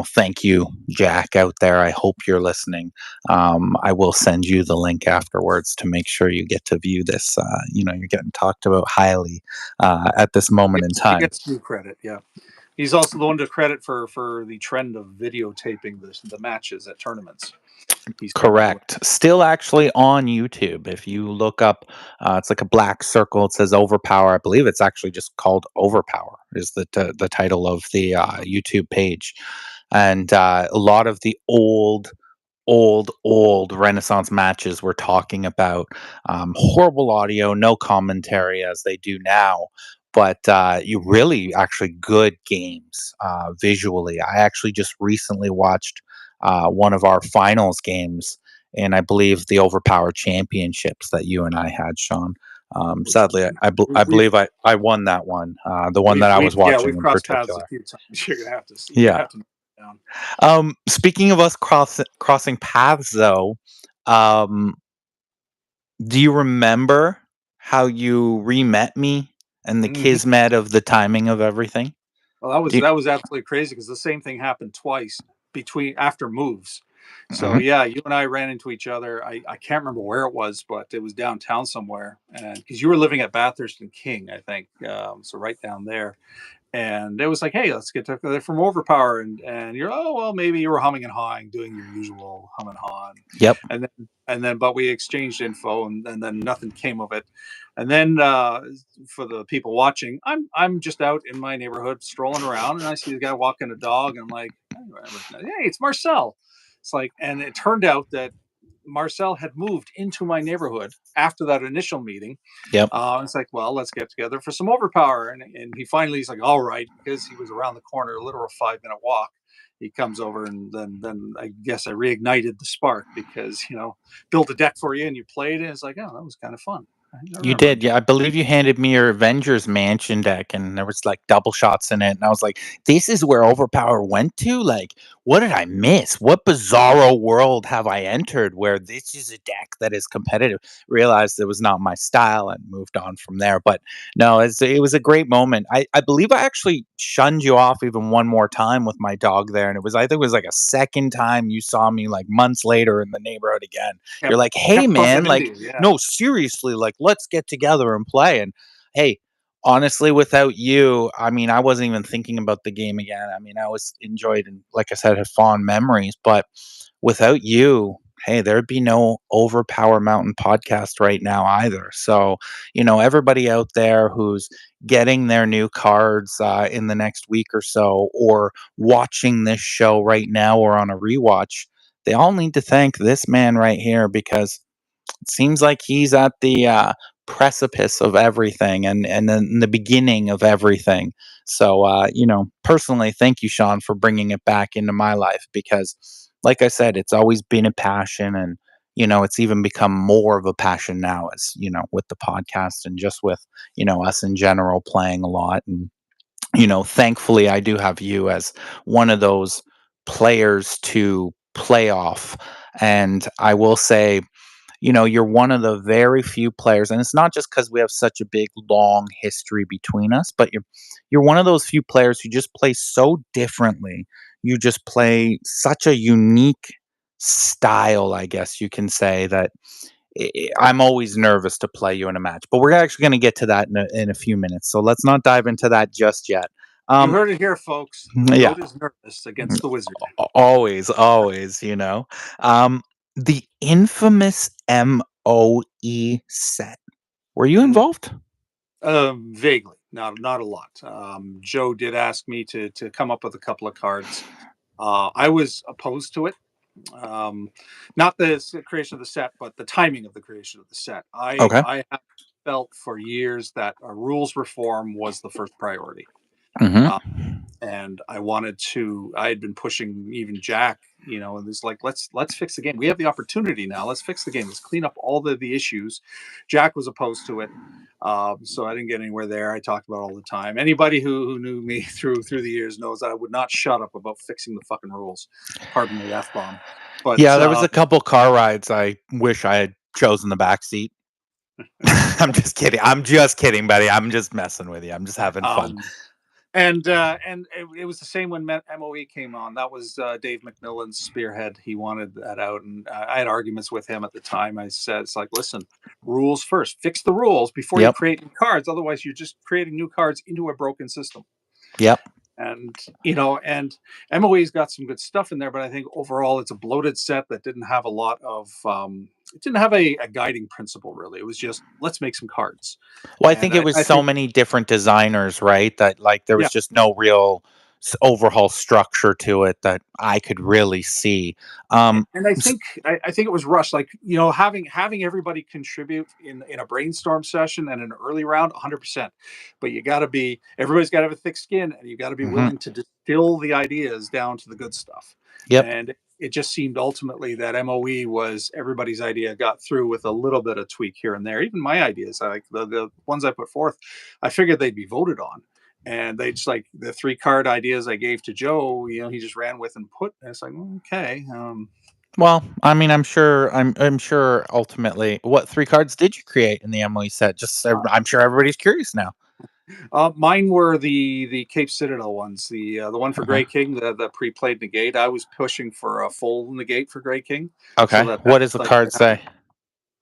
Thank you, Jack, out there. I hope you're listening. I will send you the link afterwards to make sure you get to view this. You're getting talked about highly at this moment in He time. gets due credit, yeah. He's also the one to credit for the trend of videotaping the matches at tournaments. He's come up with. Correct. Still actually on YouTube. If you look up, it's like a black circle. It says Overpower. I believe it's actually just called Overpower, is the title of the YouTube page. And a lot of the old Renaissance matches we're talking about. Horrible audio, no commentary as they do now, but you really actually good games visually. I actually just recently watched one of our finals games, and I believe the Overpower Championships that you and I had, Sean. Sadly, I We've believe I won that one, the one that I was watching we've in crossed paths a particular. few times. You're gonna Yeah. have to note it down. Speaking of us crossing paths, though, um, do you remember how you re-met me and the Mhm. kismet of the timing of everything? Well, Do you, that was absolutely crazy because the same thing happened twice between after moves. So Mhm. yeah, you and I ran into each other. I can't remember where it was, but it was downtown somewhere, and because you were living at Bathurst and King, I think, so right down there. And it was like, hey, let's get together from Overpower, and you're, oh well, maybe you were humming and hawing, doing your usual hum and haw, Yep. but we exchanged info, and then nothing came of it. And then for the people watching, I'm just out in my neighborhood strolling around, and I see the guy walking a dog, and I'm like, I recognize, hey, it's Marcel. It's like, and it turned out that Marcel had moved into my neighborhood after that initial meeting. Yep. It's like, well, let's get together for some overpower. And he finally, he's like, all right, because he was around the corner, a literal 5 minute walk. He comes over, and then I guess I reignited the spark because, built a deck for you and you played it. It's like, oh, that was kind of fun. I You remember did, again. yeah. I believe you handed me your Avengers Mansion deck, and there was like double shots in it. And I was like, "This is where Overpower went to. Like, what did I miss? What bizarro world have I entered where this is a deck that is competitive?" Realized it was not my style and moved on from there. But no, it was a great moment. I believe I actually shunned you off even one more time with my dog there, and I think it was like a second time you saw me like months later in the neighborhood again. You're Kept like, "Hey, man, bumping into like." you. Yeah. No, seriously, like, let's get together and play. And hey, honestly, without you, I mean, I wasn't even thinking about the game again. I mean, I was enjoyed and, like I said, had fond memories. But without you, hey, there'd be no Overpower Mountain podcast right now either. So, everybody out there who's getting their new cards in the next week or so, or watching this show right now or on a rewatch, they all need to thank this man right here, because it seems like he's at the precipice of everything, and then the beginning of everything. So, personally, thank you, Sean, for bringing it back into my life, because, like I said, it's always been a passion, and it's even become more of a passion now, as with the podcast and just with us in general playing a lot. And thankfully, I do have you as one of those players to play off. And I will say, you're one of the very few players, and it's not just because we have such a big, long history between us, but you're one of those few players who just play so differently. You just play such a unique style, I guess you can say, that I'm always nervous to play you in a match. But we're actually going to get to that in a few minutes, so let's not dive into that just yet. You Um, heard it here, folks. The yeah, goat is nervous against the wizard. always, always, you know. Um, the infamous MOE set. Were you Mm. involved? Vaguely, not a lot. Joe did ask me to come up with a couple of cards. I was opposed to it. Um, Not the creation of the set, but the timing of the creation of the set. Okay. I have felt for years that a rules reform was the first priority. Hmm. Uh, and I had been pushing even Jack, and it's like, let's fix the game. We have the opportunity now. Let's fix the game. Let's clean up all the issues. Jack was opposed to it. So I didn't get anywhere there. I talked about it all the time. Anybody who knew me through the years knows that I would not shut up about fixing the fucking rules. Pardon the F bomb. But Yeah, there was a couple car rides I wish I had chosen the back seat. I'm just kidding. I'm just kidding, buddy. I'm just messing with you. I'm just having fun. um, and it was the same when MOE came on. That was Dave McMillan's spearhead. He wanted that out, and I had arguments with him at the time. I said, "It's like, listen, rules first. Fix the rules before you Yep. create new cards. Otherwise, you're just creating new cards into a broken system." Yep. And and MOE's got some good stuff in there, but I think overall it's a bloated set that didn't have a lot of it didn't have a guiding principle really. It was just, let's make some cards. Well, I And think it was I so think, many different designers, right? That like there yeah. was just no real overhaul structure to it that I could really see. And I S- think I think it was rushed. Like, having everybody contribute in a brainstorm session and an early round, 100%. But everybody's got to have a thick skin, and you got to be mhm. willing to distill the ideas down to the good stuff. Yep. And it just seemed ultimately that MOE was everybody's idea got through with a little bit of tweak here and there. Even my ideas, like the ones I put forth, I figured they'd be voted on. And they just, like, the 3 card ideas I gave to Joe, he just ran with and put. And it's like, okay. Well, I mean, I'm sure ultimately, what 3 cards did you create in the Emily set? Just Uh, I'm sure everybody's curious now. Mine were the Cape Citadel ones. The one for Okay. Grey King, the pre-played negate. I was pushing for a full negate for Grey King, so Okay. that What does the like card say?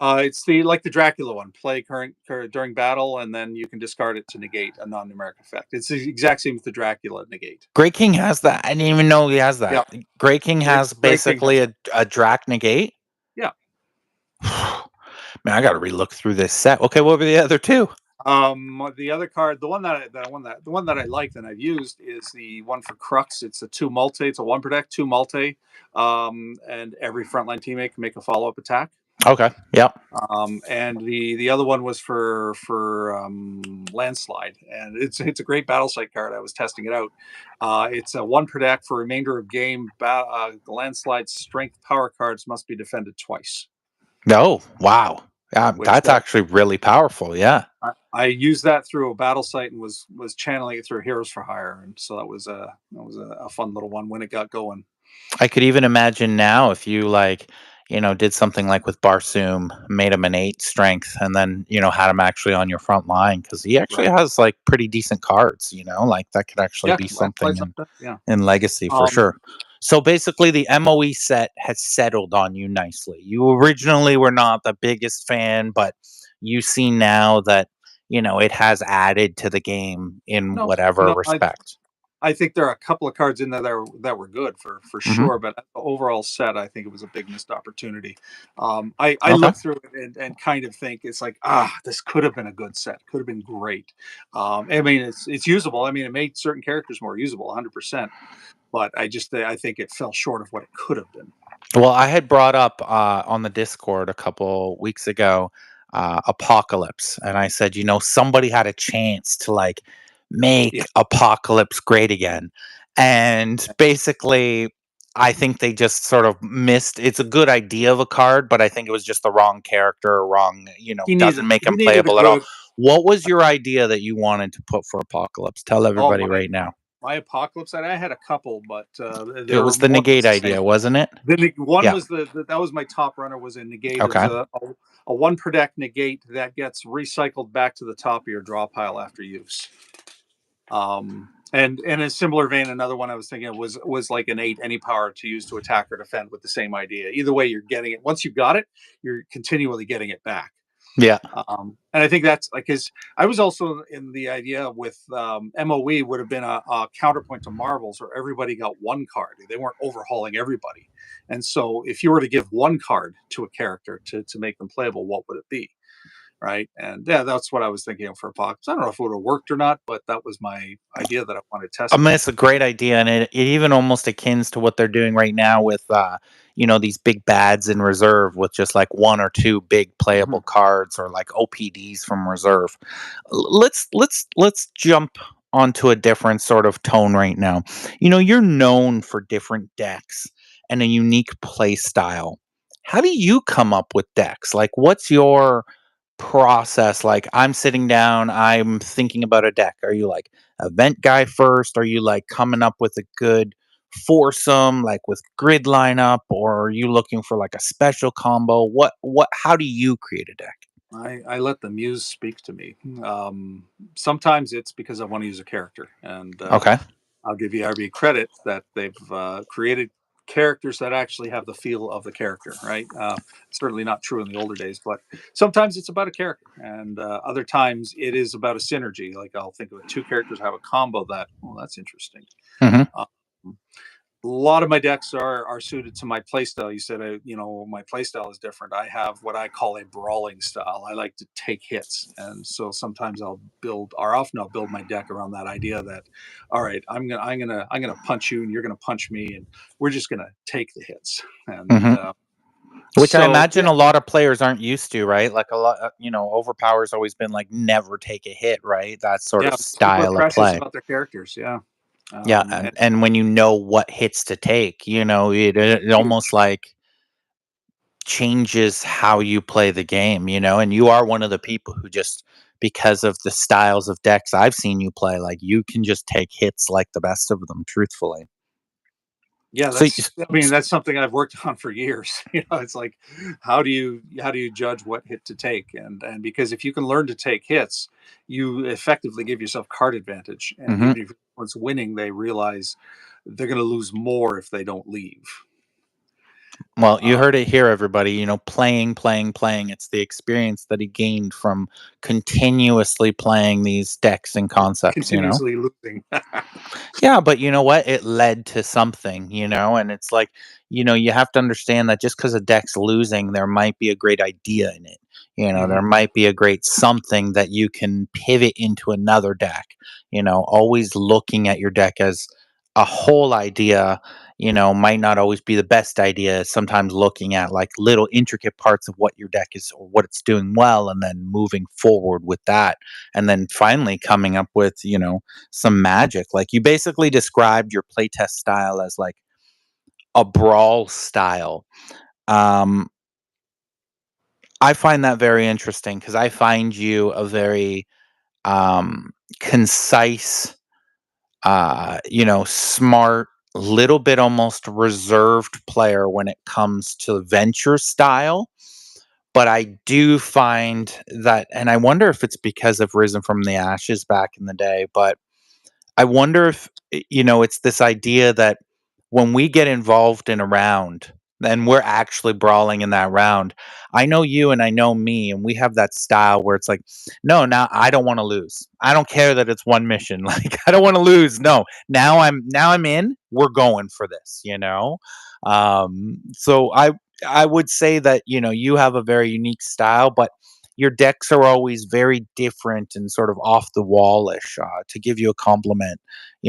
it's the Dracula one. Play current during battle, and then you can discard it to negate a non-numeric effect. It's the exact same as the Dracula negate. Grey King has that. I didn't even know he has that. Yeah, Grey King has Grey King has basically that. a Drac negate. Yeah. Man, I got to relook through this set. Okay, what were the other two? The other card, the one that I liked and I've used is the one for Crux. It's a 2 multi. It's a 1 protect, 2 multi, and every frontline teammate can make a follow up attack. Okay. Yep. And the other one was for landslide, and it's a great battle site card. I was testing it out. It's a 1 protect for remainder of game. The landslide strength power cards must be defended twice, No. Wow. which That's actually really powerful. Yeah. I used that through a battle site and was channeling it through Heroes for Hire, and so that was a fun little one when it got going. I could even imagine now if you like, did something like with Barsoom, made him an 8 strength, and then had him actually on your front line because he actually Right? has like pretty decent cards. Like that could actually Yeah, be something landslide's up there. Yeah. in Legacy for Um, sure. So basically, the MOE set has settled on you nicely. You originally were not the biggest fan, but you see now that it has added to the game in no, whatever no, respect. I think there are a couple of cards in there that were good for Hmm. sure, but the overall set, I think it was a big missed opportunity. I Okay. look through it and kind of think it's like, this could have been a good set, could have been great. I mean, it's usable. I mean, it made certain characters more usable, 100%. But I think it fell short of what it could have been. Well, I had brought up on the Discord a couple weeks ago Apocalypse, and I said, somebody had a chance to like Yeah, make Apocalypse great again, and basically, I think they just sort of missed. It's a good idea of a card, but I think it was just the wrong character, or wrong. Doesn't make he him needed a playable at all. good. What was your idea that you wanted to put for Apocalypse? Tell Oh, everybody right now. my Apocalypse. I had a couple, but It they're was the more or less negate the same. idea, wasn't it? One Yeah. was that was my top runner, was a negate. It was Okay. a 1 protect negate that gets recycled back to the top of your draw pile after use. And in a similar vein, another one I was thinking of was like an 8 any power to use to attack or defend with the same idea. Either way, you're getting it. Once you got it, you're continually getting it back. Yeah. And I think that's like, because I was also in the idea with MOE would have been a counterpoint to Marvels, where everybody got one card. They weren't overhauling everybody. And so if you were to give one card to a character to make them playable, what would it be? Right. And yeah, that's what I was thinking of for Apocalypse. I don't know if it would have worked or not, but that was my idea that I wanted to I test mean, with. it's a great idea, and it even almost akins to what they're doing right now with, these big bads in reserve with just like one or two big Mhm. playable cards, or like OPDs from reserve. Let's jump onto a different sort of tone right now. You're known for different decks and a unique play style. How do you come up with decks? Like, what's your process? Like, I'm sitting down, I'm thinking about a deck. Are you like event guy first? Are you like coming up with a good foursome, like with grid lineup, or are you looking for like a special combo? How do you create a deck? I let the muse speak to me. Sometimes it's because I want to use a character, and Okay. I'll give ERB credit that they've created characters that actually have the feel of the character, right? Certainly not true in the older days, but sometimes it's about a character, and other times it is about a synergy. Like, I'll think of two characters have a combo that, well, that's interesting. Hmm. Um, a lot of my decks are suited to my playstyle. You said, my playstyle is different. I have what I call a brawling style. I like to take hits, and so sometimes often I'll build my deck around that idea that, all right, I'm gonna punch you, and you're gonna punch me, and we're just gonna take the hits. And Hmm. Which I so imagine yeah, a lot of players aren't used to, right? Like a lot, Overpower's always been like never take a hit, right? That sort of yeah, people are style of precious play. about their characters. Yeah, Yeah, and and when you know what hits to take, it almost huge. like changes how you play the game, and you are one of the people who just, because of the styles of decks I've seen you play, like you can just take hits like the best of them, truthfully. Yeah, So, that's something I've worked on for years. It's like, how do you judge what hit to take? And because if you can learn to take hits, you effectively give yourself card advantage. And mhm. even if one's winning, they realize they're going to lose more if they don't leave. Well, you Uh, heard it here, everybody. Playing, playing, playing. It's the experience that he gained from continuously playing these decks and concepts. Continuously losing. Yeah, but you know what? It led to something, and it's like, you have to understand that just because a deck's losing, there might be a great idea in it. Mhm. There might be a great something that you can pivot into another deck. Always looking at your deck as a whole idea, might not always be the best idea. Sometimes looking at like little intricate parts of what your deck is or what it's doing well, and then moving forward with that. And then finally coming up with, some magic. Like, you basically described your playtest style as like a brawl style. Um, I find that very interesting because I find you a very concise, smart, little bit almost reserved player when it comes to venture style. But I do find that, and I wonder if it's because of Risen from the Ashes back in the day, but I wonder if, it's this idea that when we get involved in a round, and we're actually brawling in that round, I know you and I know me, and we have that style where it's like, no, now I don't want to lose. I don't care that it's one mission. Like, I don't want to lose. No, now I'm in. We're going for this. So I would say that you have a very unique style, but your decks are always very different and sort of off the wallish. To give you a compliment,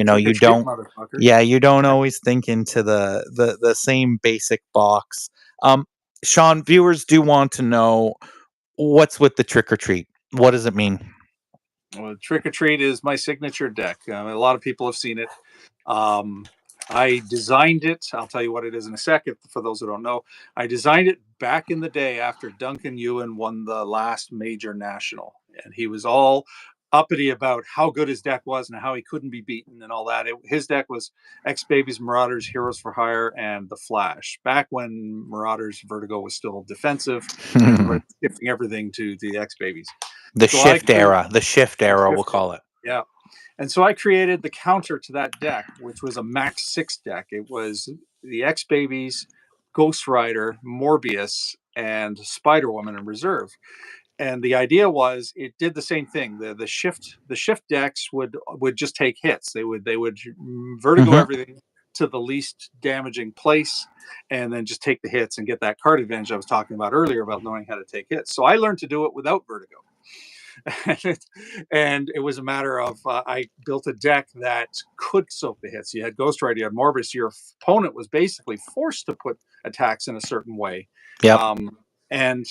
Trick or you treat, don't. motherfucker. Yeah, you don't always think into the same basic box. Um, Sean, viewers do want to know what's with the trick or treat. What does it mean? Well, Trick or Treat is my signature deck. A lot of people have seen it. Um, I designed it. I'll tell you what it is in a second. For those who don't know, I designed it back in the day after Duncan Ewan won the last major national, and he was all uppity about how good his deck was and how he couldn't be beaten and all that. His deck was X Babies, Marauders, Heroes for Hire, and the Flash. Back when Marauders Vertigo was still defensive, and everybody was shifting everything to the X Babies. The So I shift created era. The shift the era, we'll shift. call it. Yeah. And so I created the counter to that deck, which was a max six deck. It was the X Babies, Ghost Rider, Morbius, and Spider Woman in reserve. and the idea was it did the same thing. The shift decks would just take hits. They would vertigo Mhm. everything to the least damaging place, and then just take the hits and get that card advantage I was talking about earlier about knowing how to take hits. So I learned to do it without vertigo. And it was a matter of I built a deck that could soak the hits. You had Ghost Rider, you had Morbus. Your opponent was basically forced to put attacks in a certain way, Yep. um, and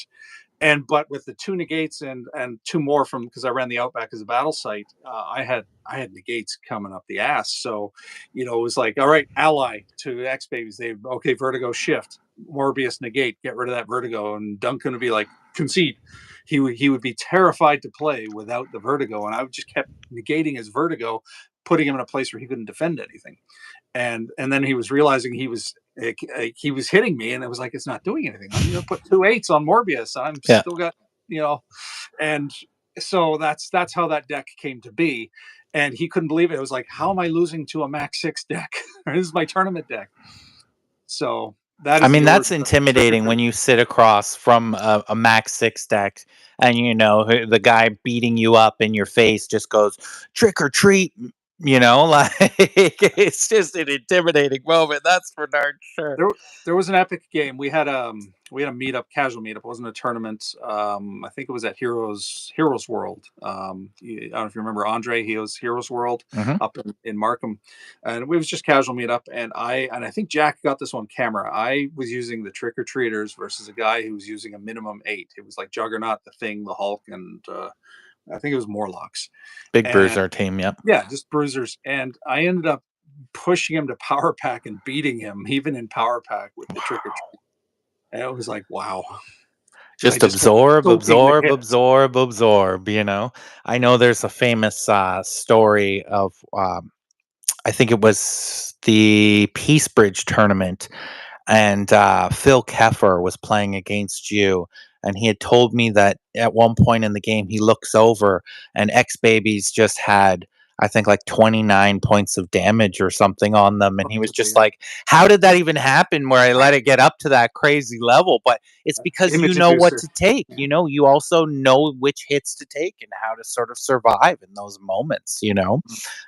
but with the two negates and two more from, because I ran the Outback as a battle site, I had negates coming up the ass. So, it was like, all right, ally to X babies. They okay, Vertigo shift, Morbius negate, get rid of that Vertigo, and Duncan would be like concede. He would be terrified to play without the Vertigo, and I would just kept negating his Vertigo, putting him in a place where he couldn't defend anything. And then he was realizing he was hitting me, and it was like, it's not doing anything. I'm gonna put two eights on Morbius. I'm Yeah. still got, you know, and so that's how that deck came to be. And he couldn't believe it. It was like, how am I losing to a Max 6 deck? This is my tournament deck. So that I is the mean, that's origin of Trick or intimidating when Treat. you sit across from a Max 6 deck and, the guy beating you up in your face just goes, "Trick or treat," like, it's just an intimidating moment, that's for darn sure. There, there was an epic game. We had a meetup, casual meetup. It wasn't a tournament. I think it was at Heroes World. I don't know if you remember Andre. He was Heroes World Mhm. up in Markham, and it was just casual meetup. And I think Jack got this on camera. I was using the Trick or Treaters versus a guy who was using a minimum 8. It was like Juggernaut, the Thing, the Hulk, and I think it was Morlocks. Big And bruiser team, yep. yeah, just bruisers. And I ended up pushing him to power pack and beating him even in power pack with the trick or treat. And it was like, wow, I Just just kept absorb, soaking the absorb, hits. absorb, absorb. I know there's a famous, story of, I think it was the Peace Bridge tournament, and Phil Keffer was playing against you, and he had told me that at one point in the game he looks over and X Babies just had, I think, like 29 points of damage or something on them, and he was Possibly, just yeah. like, "How did that even happen? Where I let it get up to that crazy level?" But it's because you Image know what inducer. to take. Yeah. You also know which hits to take and how to sort of survive in those moments.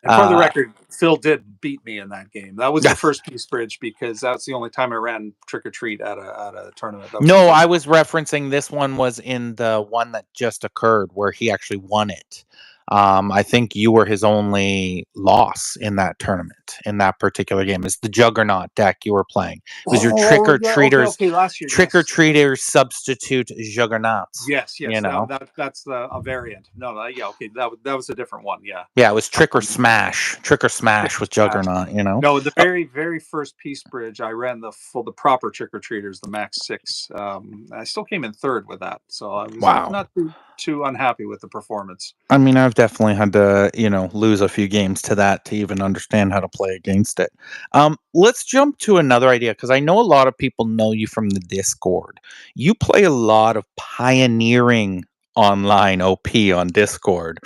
And for the Uh, record, Phil did beat me in that game. That was the first Peace Bridge because that's the only time I ran trick or treat at a tournament. That was the No, I first one. was referencing this one was in the one that just occurred where he actually won it. I think you were his only loss in that tournament, in that particular game. It's the Juggernaut deck you were playing. It was your Oh yeah, okay, okay. Last year, Trick or yes. Treaters substitute Juggernauts, Yes, you yes, know? that's a variant. No, yeah, okay, that was a different one. Yeah, Yeah, it was um, Trick or Smash with Smash. Juggernaut. No, the Oh, very first Peace Bridge, I ran the proper trick or treaters, the Max 6. I still came in third with that, so I was wow. not too unhappy with the performance. I mean, I've definitely had to, lose a few games to that to even understand how to play against it. Let's jump to another idea because I know a lot of people know you from the Discord. You play a lot of pioneering online OP on Discord.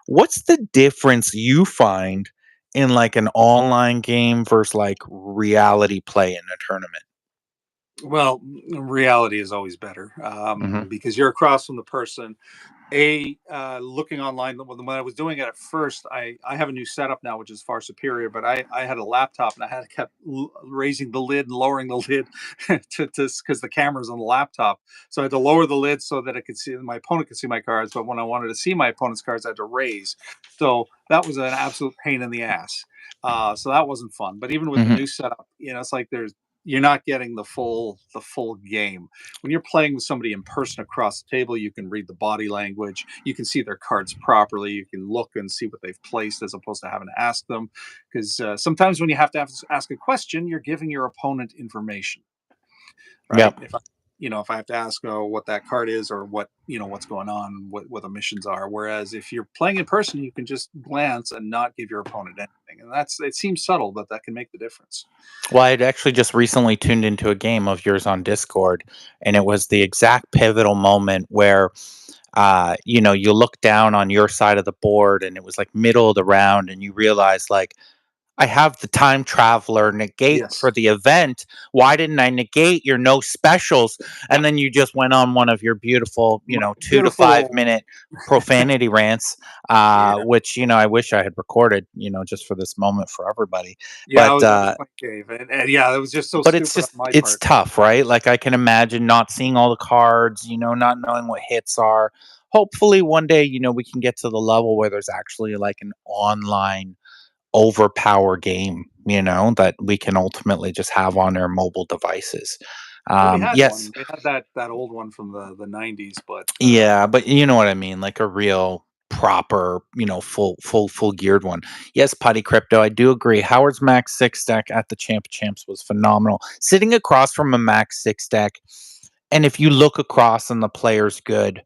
What's the difference you find in like an online game versus like reality play in a tournament? Well, reality is always better Hmm. because you're across from the person. Looking online when I was doing it at first, I have a new setup now which is far superior, but I had a laptop and I had kept raising the lid and lowering the lid to because the camera's on the laptop, so I had to lower the lid so that I could see my opponent could see my cards, but when I wanted to see my opponent's cards I had to raise. So that was an absolute pain in the ass. So that wasn't fun, but even with the Hmm. new setup, it's like you're not getting the full game. When you're playing with somebody in person across the table, you can read the body language, you can see their cards properly, you can look and see what they've placed as opposed to having to ask them. Because sometimes when you have to ask a question, you're giving your opponent information, right? Yep. If I have to ask what that card is or what's going on, what the missions are. Whereas if you're playing in person, you can just glance and not give your opponent anything, and it seems subtle, but that can make the difference. Well, I'd actually just recently tuned into a game of yours on Discord, and it was the exact pivotal moment where, you look down on your side of the board, and it was like middle of the round, and you realize, like, I have the time traveler negate for Yes. the event. Why didn't I negate your no specials? And then you just went on one of your beautiful, two to five Beautiful. minute profanity rants, Yeah. which, I wish I had recorded, just for this moment for everybody. Yeah, But, I was playing Dave, and yeah, that was just so but it's stupid on just, my it's part. tough, right? Like I can imagine not seeing all the cards, not knowing what hits are. Hopefully one day, we can get to the level where there's actually like an online overpower game, that we can ultimately just have on our mobile devices. Well, they had Yes, one. They had that old one from the '90s, but yeah, but you know what I mean, like a real proper, full geared one. Yes, Putty Crypto, I do agree. Howard's Max Six deck at the Champ of Champs was phenomenal. Sitting across from a Max Six deck, and if you look across and the player's good,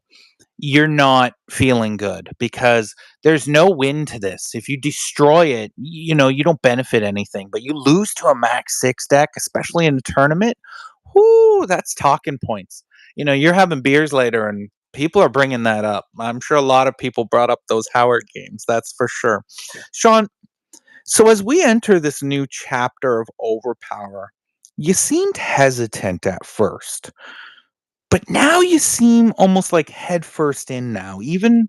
you're not feeling good because there's no win to this. If you destroy it, you don't benefit anything, but you lose to a max six deck, especially in a tournament. Whoo, that's talking points. You're having beers later and people are bringing that up. I'm sure a lot of people brought up those Howard games. That's for sure. yeah. Sean, so as we enter this new chapter of Overpower, you seemed hesitant at first. But now you seem almost like headfirst in now. Even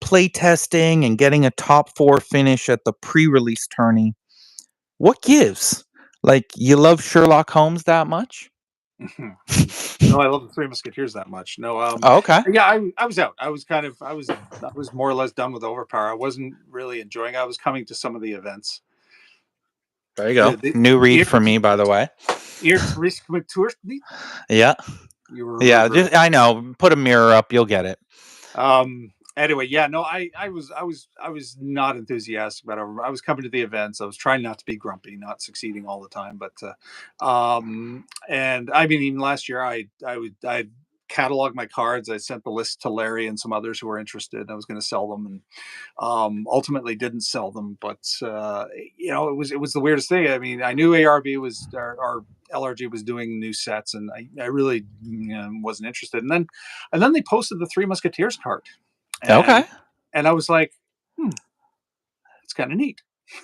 playtesting and getting a top 4 finish at the pre-release tourney. What gives? Like you love Sherlock Holmes that much? No, I love the Three Musketeers that much. No, Oh, okay. yeah, I was out. I was kind of I was more or less done with Overpower. I wasn't really enjoying. I was coming to some of the events. There you go. The New read for ears me, by the way. ears risk tour. Yeah. You Yeah. were Just, I know. Put a mirror up. You'll get it. Anyway, yeah, no, I was not enthusiastic about it. I was coming to the events. I was trying not to be grumpy, not succeeding all the time, but and I mean, even last year, I cataloged my cards. I sent the list to Larry and some others who were interested. I was going to sell them, and ultimately didn't sell them. But it was the weirdest thing. I mean, I knew ARB was or LRG was doing new sets, and I really wasn't interested. And then they posted the Three Musketeers card, and Okay. I was like, hmm, it's kind of neat.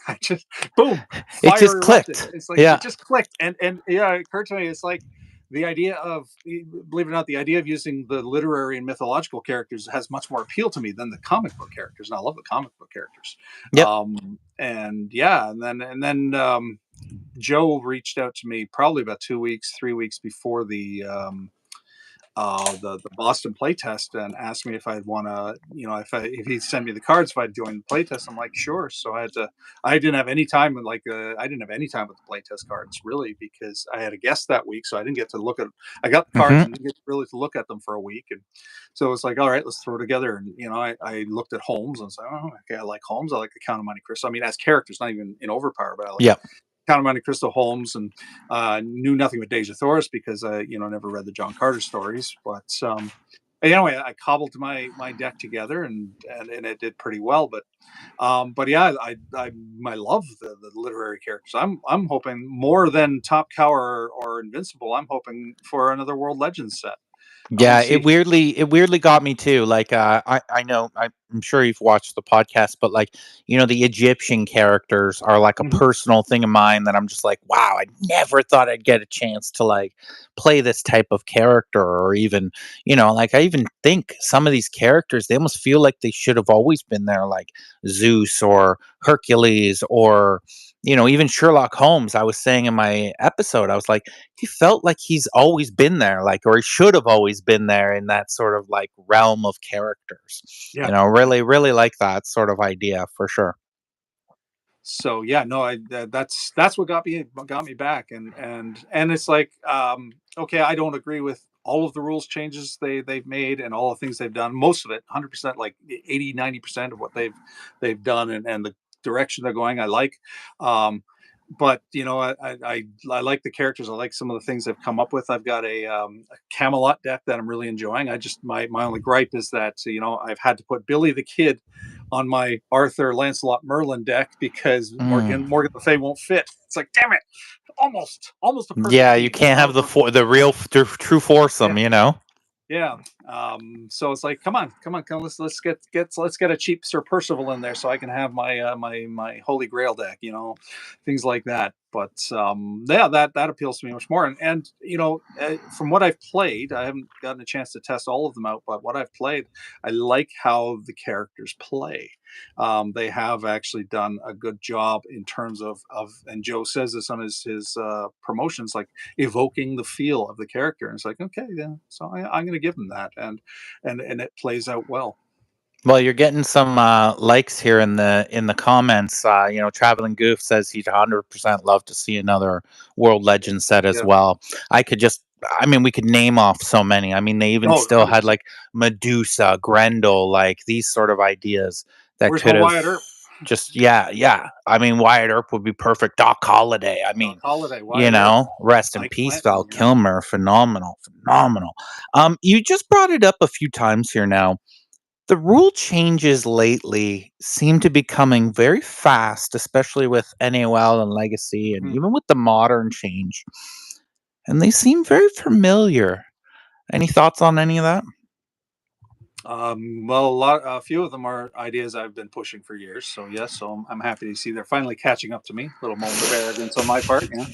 I just boom, It fire just erupted. clicked. It's like Yeah. it just clicked, and yeah, it occurred to me. It's like the idea of, believe it or not, the idea of using the literary and mythological characters has much more appeal to me than the comic book characters, and I love the comic book characters. Yep. And yeah, and then Joe reached out to me probably about 2 weeks, 3 weeks before the Boston playtest and asked me if I'd want to, if he'd send me the cards, if I'd join the playtest. I'm like, sure. So I didn't have any time with I didn't have any time with the playtest cards really because I had a guest that week, so I didn't get to look at. I got the cards Hmm. and didn't get really to look at them for a week, and so it was like, all right, let's throw it together. And I looked at Holmes and said, oh, okay, I like Holmes. I like the Count of Monte Cristo. I mean, as characters, not even in Overpower, but I like Yep. Count of Monte Cristo, Holmes, and knew nothing but Deja Thoris because I, never read the John Carter stories. But anyway, I cobbled my deck together, and it did pretty well. But yeah, I love the literary characters. I'm hoping more than Top Cow or Invincible. I'm hoping for another World Legends set. I want Yeah, to see. it weirdly got me too. Like I know I'm sure you've watched the podcast, but like the Egyptian characters are like a Mhm, personal thing of mine that I'm just like, wow, I never thought I'd get a chance to like play this type of character, or even like I even think some of these characters they almost feel like they should have always been there, like Zeus or Hercules or even Sherlock Holmes. I was saying in my episode, I was like, he felt like he's always been there, like, or he should have always been there in that sort of like realm of characters. yeah. Really, really like that sort of idea for sure. So yeah, no, that's what got me back, and it's like, okay, I don't agree with all of the rules changes they've made and all the things they've done, most of it 100%, like 80-90% of what they've done, and the direction they're going I like. Um but I like the characters. I like some of the things they've come up with. I've got a Camelot deck that I'm really enjoying. I just my only gripe is that I've had to put Billy the Kid on my Arthur Lancelot Merlin deck because Mm. Morgan Le Fay won't fit. It's like, damn it, almost a perfect Yeah, you team. can't have the real true Yeah, foursome. Yeah. So it's like, come on, let's get a cheap Sir Percival in there so I can have my Holy Grail deck, things like that. But yeah, that appeals to me much more. And from what I've played, I haven't gotten a chance to test all of them out, but what I've played, I like how the characters play. They have actually done a good job in terms of, and Joe says this on his promotions, like evoking the feel of the character. And it's like, okay, yeah, so I'm going to give him that, and it plays out well. Well, you're getting some likes here in the comments. Traveling Goof says he'd 100% love to see another World Legend set as Yeah. well. I could just, I mean, we could name off so many. I mean, they even Oh, still had 100%. like Medusa, Grendel, like these sort of ideas that Where's could my have Wyatt Earp? just, yeah, yeah. I mean, Wyatt Earp would be perfect. Doc Holliday. I Doc mean, Holiday, Wyatt Earp, rest in Mike peace, Val Clanton. Yeah. Kilmer. Phenomenal, phenomenal. You just brought it up a few times here now. The rule changes lately seem to be coming very fast, especially with NAOL and Legacy, and Mhm. even with the modern change. And they seem very familiar. Any thoughts on any of that? Well, a few of them are ideas I've been pushing for years. So yes, so I'm happy to see they're finally catching up to me. Little moment of arrogance on my part. Yeah.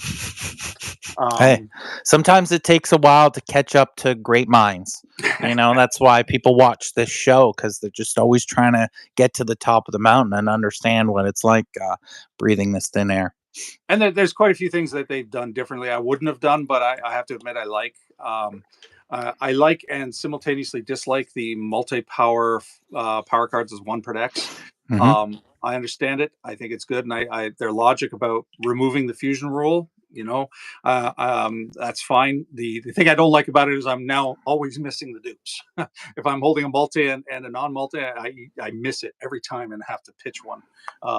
Hey, Um, sometimes it takes a while to catch up to great minds. That's why people watch this show because they're just always trying to get to the top of the mountain and understand what it's like breathing this thin air. and there's quite a few things that they've done differently I wouldn't have done, but I have to admit I like and simultaneously dislike the multi-power power cards as one per decks. Hmm. I understand it. I think it's good, and I their logic about removing the fusion rule, that's fine. The thing I don't like about it is I'm now always missing the dupes. If I'm holding a multi and a non-multi, I miss it every time and have to pitch one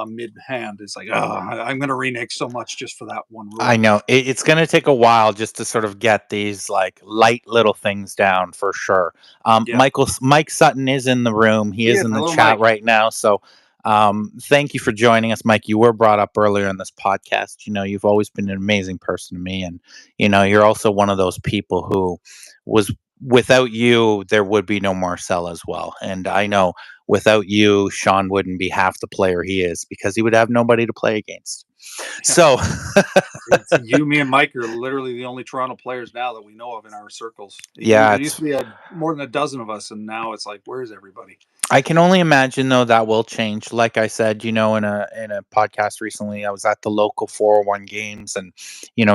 mid hand. It's like, oh, I'm going to renege so much just for that one I rule. know it's going to take a while just to sort of get these like light little things down for sure. Yeah, Mike Sutton is in the room. He he is is. in the Hello, chat Mike. right now. So thank you for joining us, Mike. You were brought up earlier in this podcast. You've always been an amazing person to me, and you're also one of those people who was without you, there would be no Marcel as well. And I know without you, Sean wouldn't be half the player he is because he would have nobody to play against. Yeah. So It's you, me, and Mike are literally the only Toronto players now that we know of in our circles. yeah, There used to be more than a dozen of us, and now it's like, where's everybody? I can only imagine though that will change. Like I said, in a podcast recently, I was at the local 401 games and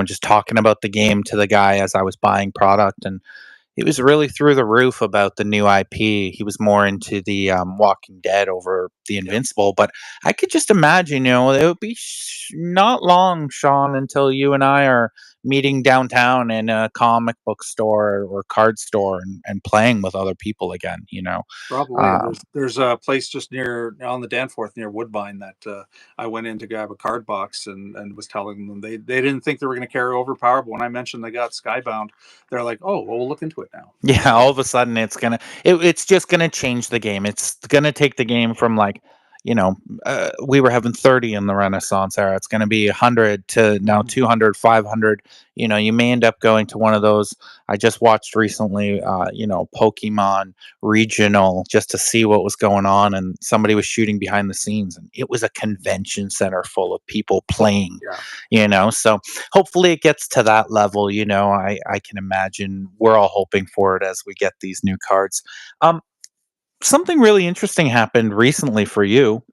just talking about the game to the guy as I was buying product, and he was really through the roof about the new IP. He was more into the Walking Dead over the Yeah. Invincible, but I could just imagine, it would be not long, Sean, until you and I are meeting downtown in a comic book store or card store and playing with other people again. Probably. Uh, There's a place just near on the Danforth near Woodbine that I went in to grab a card box and was telling them they didn't think they were going to carry Overpower, but when I mentioned they got Skybound, they're like, oh, well, we'll look into it now. Yeah, all of a sudden it's just gonna change the game. It's gonna take the game from like, you know, we were having 30 in the Renaissance era. It's gonna be 100 to now Mhm. 200, 500. You may end up going to one of those. I just watched recently, Pokemon regional just to see what was going on, and somebody was shooting behind the scenes, and it was a convention center full of people playing. Yeah. So hopefully it gets to that level. I can imagine we're all hoping for it as we get these new cards. um Something really interesting happened recently for you.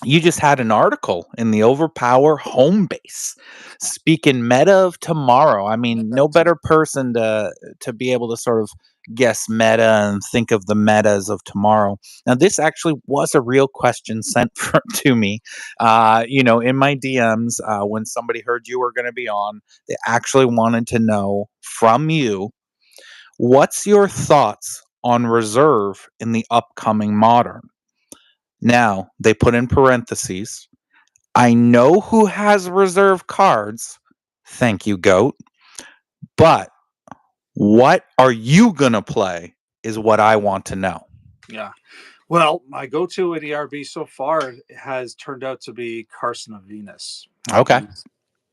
You just had an article in the Overpower home base speaking meta of tomorrow. I mean, no That's better person to be able to sort of guess meta and think of the metas of tomorrow. Now, this actually was a real question sent to me. In my DMs, when somebody heard you were going to be on, they actually wanted to know from you, what's your thoughts on reserve in the upcoming modern? Now, they put in parentheses, I know who has reserve cards. Thank you, GOAT. But what are you going to play is what I want to know. Yeah. Well, my go-to at ERB so far has turned out to be Carson of Venus. Okay.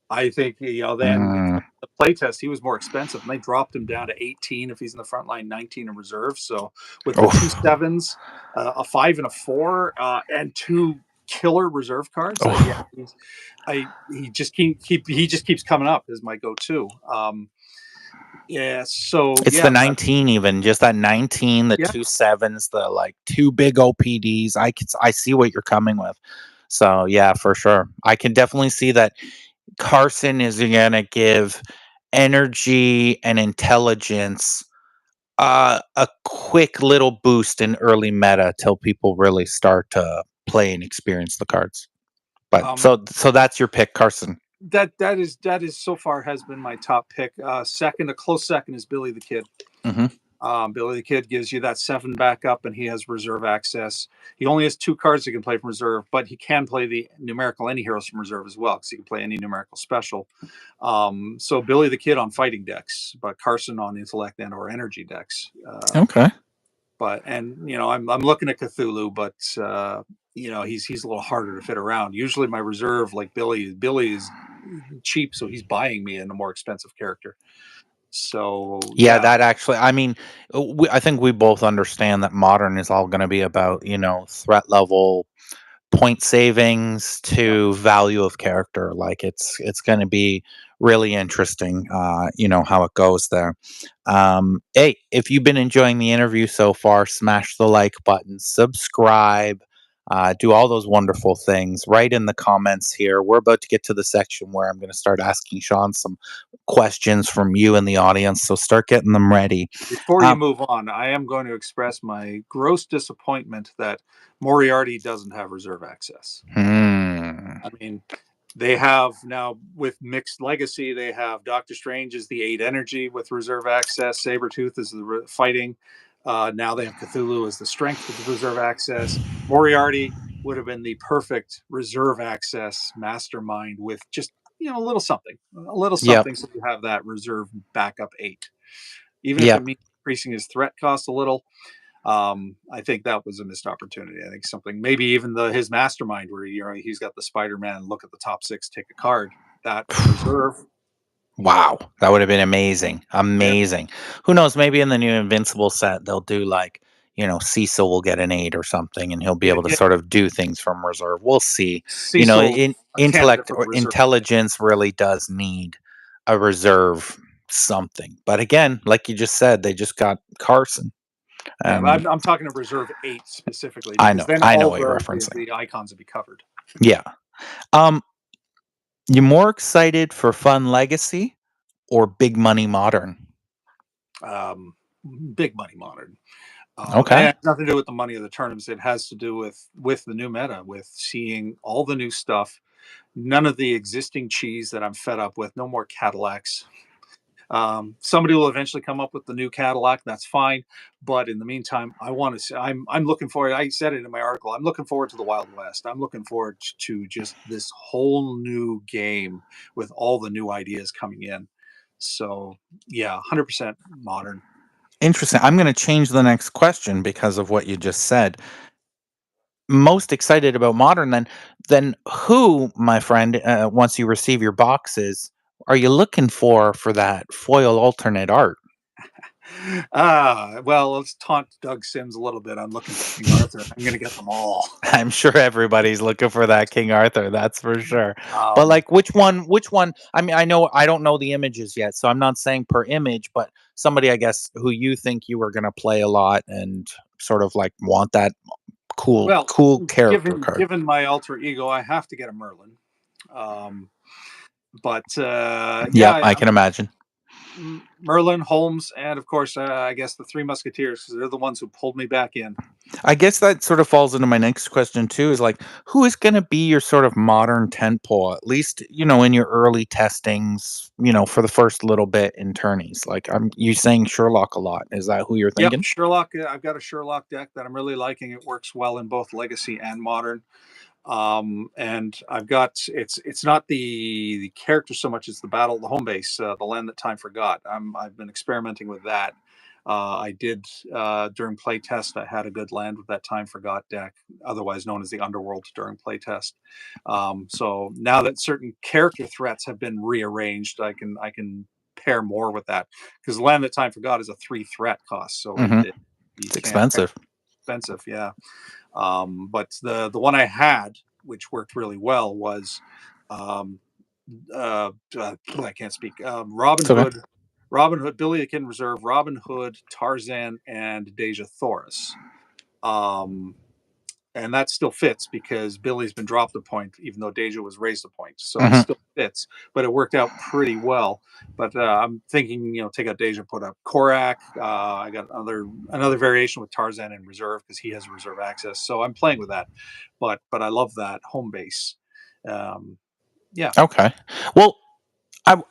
I think then Mm. the playtest, he was more expensive, and they dropped him down to 18 if he's in the front line, 19 in reserve. So with the two Oh, sevens, a five and a four, and two killer reserve cards, yeah, oh. he just keeps coming up as my go-to. Yeah, so It's yeah, the 19 even, just that 19, the yeah. two sevens, the like two big OPDs. I see what you're coming with. So yeah, for sure. I can definitely see that Carson is gonna give energy and intelligence a quick little boost in early meta till people really start to play and experience the cards. But Um, so that's your pick, Carson. that is so far has been my top pick. Second, a close second is Billy the Kid. Hmm. Billy the Kid gives you that seven backup, and he has reserve access. He only has two cards he can play from reserve, but he can play the numerical any heroes from reserve as well, because he can play any numerical special. So Billy the Kid on fighting decks, but Carson on intellect and or energy decks. Okay. But and I'm looking at Cthulhu, but he's a little harder to fit around. Usually my reserve, like Billy is cheap, so he's buying me in a more expensive character. So Yeah, yeah, that actually, I mean, I think we both understand that modern is all going to be about, threat level, point savings yeah. to value of character. Like it's going to be really interesting, how it goes there. Hey, if you've been enjoying the interview so far, smash the like button, subscribe, do all those wonderful things. Write in the comments here. We're about to get to the section where I'm going to start asking Sean some questions from you in the audience. So start getting them ready. Before you Um, move on, I am going to express my gross disappointment that Moriarty doesn't have reserve access. hmm, I mean, they have now with mixed legacy, they have Doctor Strange is the eight energy with reserve access, Sabretooth is the fighting. Now they have Cthulhu as the strength with the reserve access. Moriarty would have been the perfect reserve access mastermind with just a little yep, something, so you have that reserve backup eight, even if it yep. means increasing his threat cost a little. I think that was a missed opportunity. I think something, maybe even his mastermind, where he's got the Spider-Man look at the top six, take a card, that reserve. Wow, that would have been amazing. Yeah, Amazing. Who knows? Maybe in the new Invincible set, they'll do like, Cecil will get an 8 or something, and he'll be yeah, able to yeah. sort of do things from reserve. We'll see. Cecil, a candidate Intellect for the or reserve. intelligence really does need a reserve something. But again, like you just said, they just got Carson. Yeah, but And I'm talking a reserve eight specifically, because then I know all what you're the, referencing. the icons will be covered. Yeah. Um, you more excited for Fun Legacy or Big Money Modern? Um, Big money modern. And it Okay. has nothing to do with the money of the tournaments. It has to do with the new meta, with seeing all the new stuff. None of the existing cheese that I'm fed up with. No more Cadillacs. Somebody will eventually come up with the new Cadillac. That's fine, but in the meantime, I want to. I'm looking forward. I said it in my article. I'm looking forward to the Wild West. I'm looking forward to just this whole new game with all the new ideas coming in. So yeah, 100% modern. Interesting. I'm going to change the next question because of what you just said. Most excited about modern then who, my friend, once you receive your boxes, are you looking for that foil alternate art? Well, let's taunt Doug Sims a little bit. I'm looking for King Arthur. I'm going to get them all. I'm sure everybody's looking for that King Arthur, that's for sure. But Um, like which one I mean, I don't know the images yet, so I'm not saying per image, but somebody I guess who you think you were going to play a lot and sort of like want that well, cool character given card. given my alter ego, I have to get a Merlin. Um, but yeah, Yep, I can imagine. Merlin, Holmes, and of course, I guess the Three Musketeers, because they're the ones who pulled me back in. I guess that sort of falls into my next question too is like who is going to be your sort of modern tentpole at least in your early testings for the first little bit in tourneys like I'm you saying Sherlock a lot, is that who you're Yep, thinking? Sherlock. I've got a Sherlock deck that I'm really liking. It works well in both Legacy and Modern. And I've got it's not the character so much as the home base, the land that time forgot. I've been experimenting with that. I did during playtest. I had a good land with that Time Forgot deck, otherwise known as the Underworld, during playtest. So now that certain character threats have been rearranged, I can pair more with that, because the land that Time Forgot is a 3 threat cost, so Hmm. you It's can't pair. expensive. Expensive, yeah. But the one I had, which worked really well, was um, I can't speak. It's okay. Robin Hood, Billy the Kid in Reserve, Robin Hood, Tarzan, and Deja Thoris. Um, and that still fits because Billy's been dropped a point, even though Deja was raised a point, so it Hmm. still fits. But it worked out pretty well. But I'm thinking, take out Deja, put up Korak. I got another variation with Tarzan in reserve because he has reserve access. So I'm playing with that. But I love that home base. Um, yeah. Okay. Well,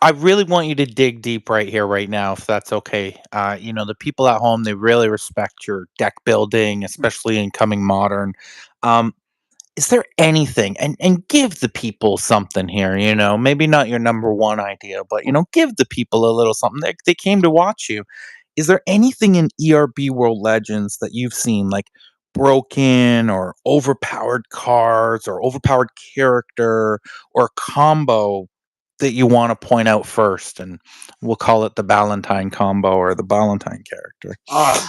I really want you to dig deep right here, right now, if that's okay. The people at home, they really respect your deck building, especially in coming modern. Um, is there anything, and give the people something here, maybe not your number one idea, but give the people a little something. They came to watch you. Is there anything in ERB World Legends that you've seen, like broken or overpowered cards or overpowered character or combo, that you want to point out first? And we'll call it the Ballantyne combo or the Ballantyne character. Uh,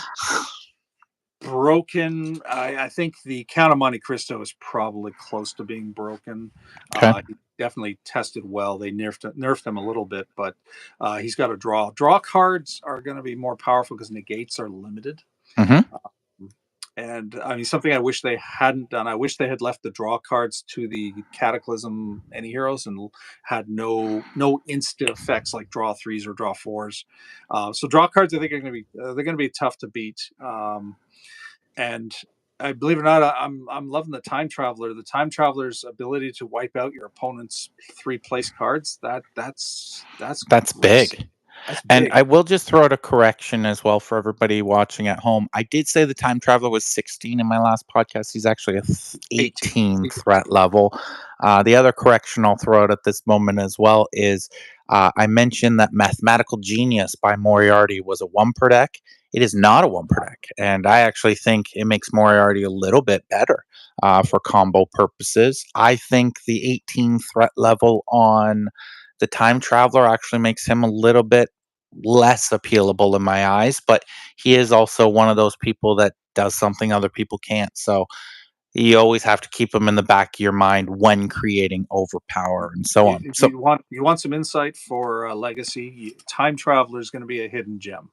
Broken. I think the Count of Monte Cristo is probably close to being broken. Okay. He definitely tested well. They nerfed him a little bit, but he's got to draw. Draw cards are going to be more powerful because negates are limited. Hmm. And I mean, something I wish they hadn't done. I wish they had left the draw cards to the Cataclysm any heroes and had no instant effects like draw threes or draw fours. So draw cards, I think, are going to be they're going to be tough to beat. And I believe it or not, I'm loving the Time Traveler. The Time Traveler's ability to wipe out your opponent's 3 place cards. That's That's gross. big. That's And big. I will just throw out a correction as well for everybody watching at home. I did say the Time Traveler was 16 in my last podcast. He's actually a 18. 18 threat level. The other correction I'll throw out at this moment as well is I mentioned that Mathematical Genius by Moriarty was a 1 per deck. It is not a 1 per deck. And I actually think it makes Moriarty a little bit better for combo purposes. I think the 18 threat level on the Time Traveler actually makes him a little bit less appealable in my eyes, but he is also one of those people that does something other people can't. So you always have to keep him in the back of your mind when creating overpower and so on. If So you want some insight for Legacy, Time Traveler is going to be a hidden gem.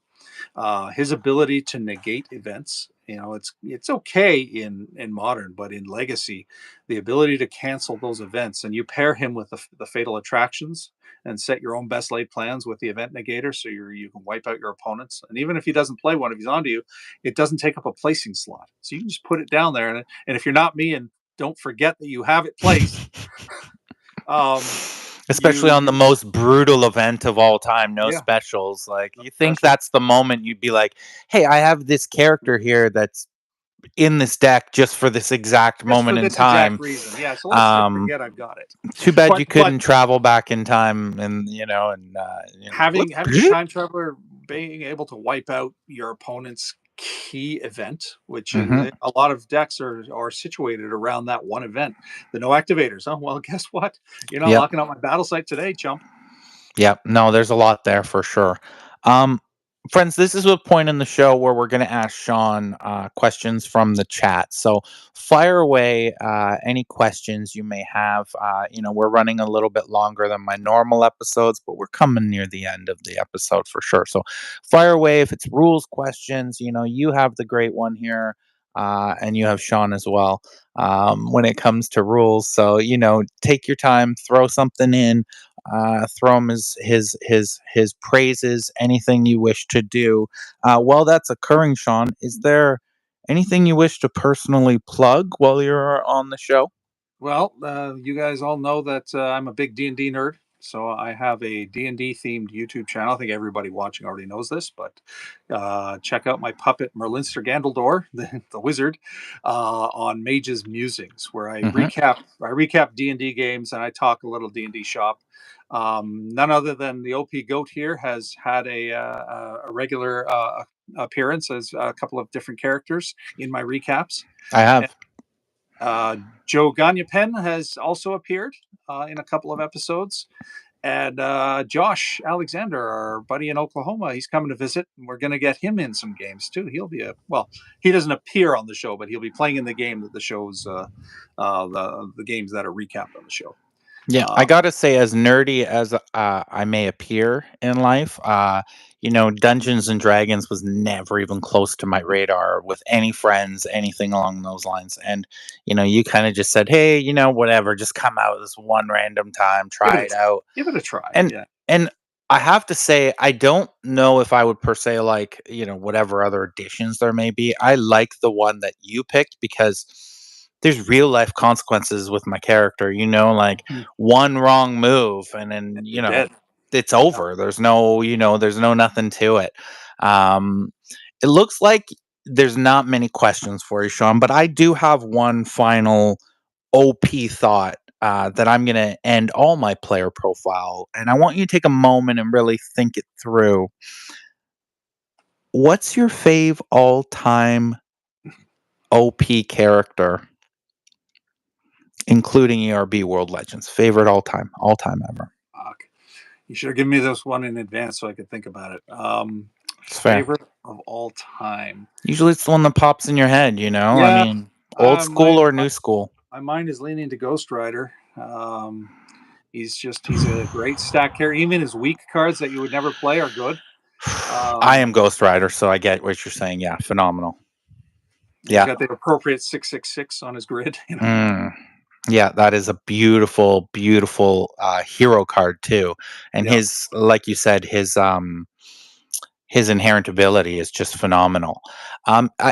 His ability to negate events, it's okay in modern, but in Legacy, the ability to cancel those events, and you pair him with the fatal attractions and set your own best laid plans with the event negator, so you can wipe out your opponents. And even if he doesn't play one, if he's onto you, it doesn't take up a placing slot, so you can just put it down there. And if you're not me and don't forget that you have it placed, um, especially on the you most brutal event of all time, no yeah, specials. Like no you think special. that's the moment you'd be like, "Hey, I have this character here that's in this deck just for this exact Just for moment in this exact time." reason, yeah. So let's not Um, forget I've got it. Too bad you But couldn't travel back in time, and having a time traveler being able to wipe out your opponent's key event, which Mhm. is a lot of decks are situated around that one event. The no activators. Oh well, guess what? You're not Yep. locking out my battle site today, chump. Yep. No, there's a lot there for sure. Um, Friends, this is a point in the show where we're going to ask Sean questions from the chat. So fire away any questions you may have. We're running a little bit longer than my normal episodes, but we're coming near the end of the episode for sure. So fire away if it's rules questions. You have the great one here. And you have Sean as well when it comes to rules. So, take your time, throw something in, throw him his praises, anything you wish to do. While that's occurring, Sean, is there anything you wish to personally plug while you're on the show? Well, you guys all know that I'm a big D&D nerd, So I have a D&D themed YouTube channel. I think everybody watching already knows this, but check out my puppet Merlinstergandaldore, the wizard, on Mage's Musings, where Hmm. I recap D&D games and I talk a little D&D shop. None other than the OPGOAT here has had a regular appearance as a couple of different characters in my recaps. I And, have. Joe Gagnapen has also appeared in a couple of episodes. And Josh Alexander, our buddy in Oklahoma, he's coming to visit, and we're going to get him in some games too. He'll be he doesn't appear on the show, but he'll be playing in the game that the show's the games that are recapped on the show. Yeah, I Uh, gotta say, as nerdy as I may appear in life, Dungeons and Dragons was never even close to my radar with any friends, anything along those lines. And you kind of just said, "Hey, whatever, just come out this one random time, give it try a it out." give it a try. And Yeah. and I have to say, I don't know if I would per se like, whatever other additions there may be. I like the one that you picked because there's real life consequences with my character, like Mhm. one wrong move and then, And you're dead. it's Yeah. over. There's no nothing to it. Um it looks like there's not many questions for you, Sean, but I do have one final OP thought that I'm going to end all my player profile. And I want you to take a moment and really think it through. What's your fave all time OP character, including ERB World Legends? Favorite all time ever. Fuck. You should have given me this one in advance so I could think about it. It's fair. Favorite of all time. Usually it's the one that pops in your head, I Yeah, mean, old school mine or new school. my mind is leaning to Ghost Rider. He's a great stack carry. Even his weak cards that you would never play are good. I am Um, Ghost Rider, so I get what you're saying. Yeah, phenomenal. and he's Yeah. got the appropriate 666 on his grid. Mm. Yeah, that is a beautiful, beautiful hero card too. And Yeah. his, like you said, his inherent ability is just phenomenal.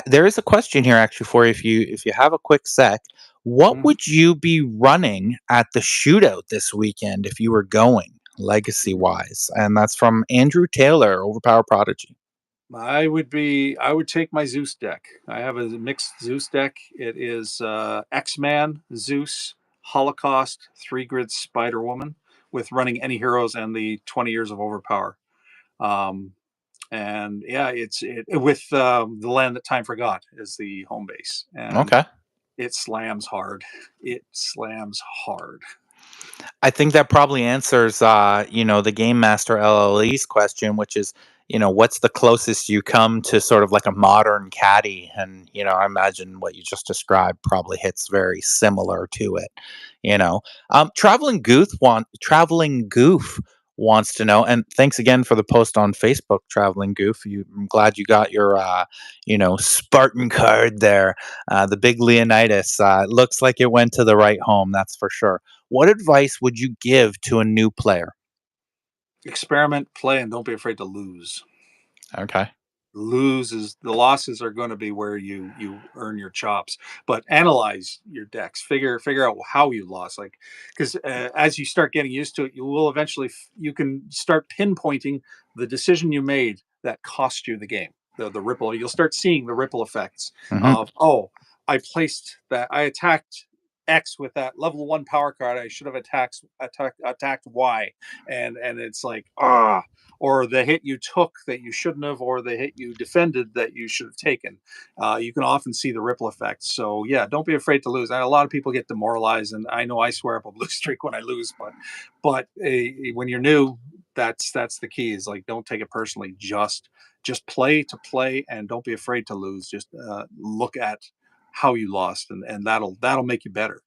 There is a question here actually for you if you have a quick sec. What Mhm. would you be running at the shootout this weekend if you were going legacy wise? And that's from Andrew Taylor, Overpower Prodigy. I would take my Zeus deck. I have a mixed Zeus deck. It is X-Man, Zeus, Holocaust, 3 grid Spider Woman with running any heroes and the 20 years of Overpower. Um, and yeah, with the land that time forgot as the home base, and Okay. it slams hard. It slams hard. I think that probably answers, the Game Master LLE's question, which is, what's the closest you come to sort of like a modern caddy? And, I imagine what you just described probably hits very similar to it. You know, Traveling Goof wants to know, and thanks again for the post on Facebook, Traveling Goof. I'm glad you got your, Spartan card there. The big Leonidas. It looks like it went to the right home. That's for sure. What advice would you give to a new player? Experiment, play, and don't be afraid to lose. Okay. Loses The losses are going to be where you earn your chops, but analyze your decks, figure out how you lost, like, because as you start getting used to it, you will eventually you can start pinpointing the decision you made that cost you the game. The ripple, you'll start seeing the ripple effects Hmm. of, I attacked X with that level 1 power card. I should have attacked Y, and it's like, or the hit you took that you shouldn't have, or the hit you defended that you should have taken. You can often see the ripple effects. So yeah, don't be afraid to lose. And a lot of people get demoralized, and I know I swear up a blue streak when I lose, but when you're new, that's the key. Is like, don't take it personally. Just play to play, and don't be afraid to lose. Just look at how you lost, and that'll make you better.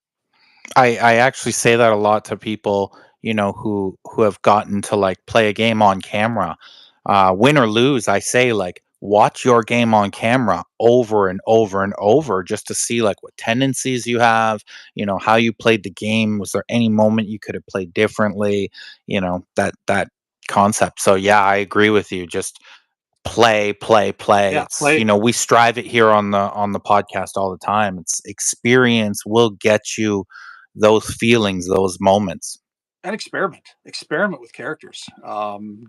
I actually say that a lot to people, who have gotten to like play a game on camera. Win or lose, I say like watch your game on camera over and over and over just to see like what tendencies you have, how you played the game. Was there any moment you could have played differently? That concept. So yeah, I agree with you. Just play, play, play. Yeah, It's, play. we strive it here on the podcast all the time. It's experience will get you those feelings, those moments. and experiment with characters.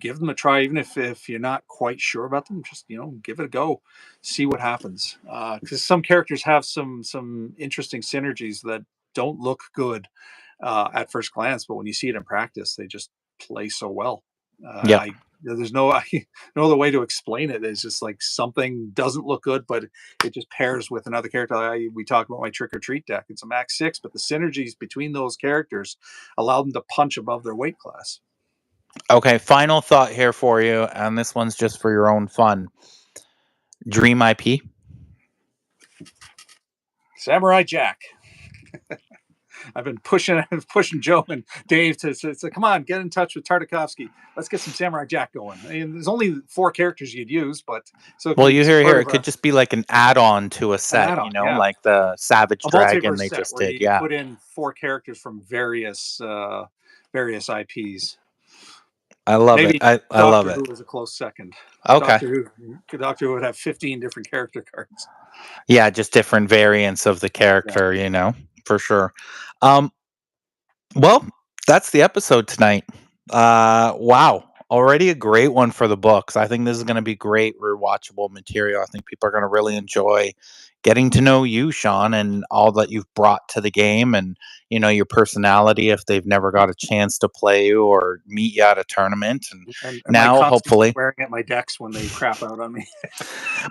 Give them a try, even if you're not quite sure about them. Just give it a go, see what happens. Because some characters have some interesting synergies that don't look good at first glance, but when you see it in practice, they just play so well. Yep. I There's no no other way to explain it. It's just like something doesn't look good, but it just pairs with another character. We talk about my trick or treat deck. It's a max 6, but the synergies between those characters allow them to punch above their weight class. Okay, final thought here for you, and this one's just for your own fun. Dream IP. Samurai Jack. I've been pushing Joe and Dave to come on, get in touch with Tartakovsky. Let's get some Samurai Jack going. I mean, there's only 4 characters you'd use, but so it could Well, be you hear sort here, of it could just be like an add-on to a an set, add-on. Yeah, like the Savage a Dragon multiverse they set just where did. you Yeah. put in 4 characters from various IPs. I love it. Maybe I love Doctor it. Who is a close second. Okay. Doctor Who would have 15 different character cards. Yeah, just different variants of the Yeah. character, for sure. Um, well, that's the episode tonight. Wow. Already a great one for the books. I think this is going to be great rewatchable material. I think people are going to really enjoy getting to know you, Sean, and all that you've brought to the game and, your personality if they've never got a chance to play you or meet you at a tournament. And And my now, constant hopefully, swearing at my decks when they crap out on me.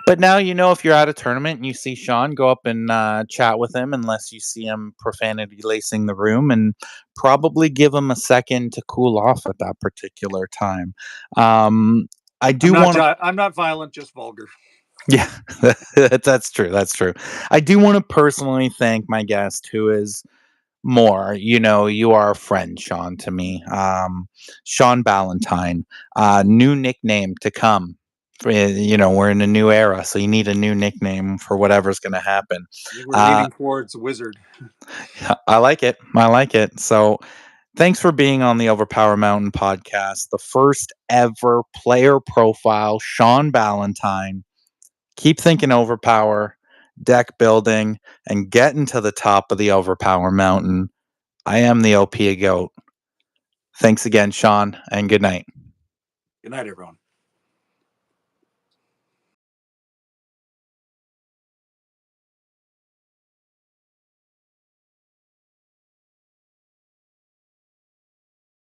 but now if you're at a tournament and you see Sean, go up and chat with him, unless you see him profanity lacing the room, and probably give him a second to cool off at that particular time. I do want to. I'm not violent, just vulgar. Yeah, that's true. That's true. I do want to personally thank my guest, who is more. You are a friend, Sean, to me. Sean Ballantyne, new nickname to come. We're in a new era, so you need a new nickname for whatever's going to happen. I think we're Uh, leaning towards wizard. I like it. I like it. So, thanks for being on the Overpower Mountain podcast, the first ever player profile, Sean Ballantyne. Keep thinking Overpower, deck building, and getting to the top of the Overpower Mountain. I am the OPGOAT. Thanks again, Sean, and good night. Good night, everyone.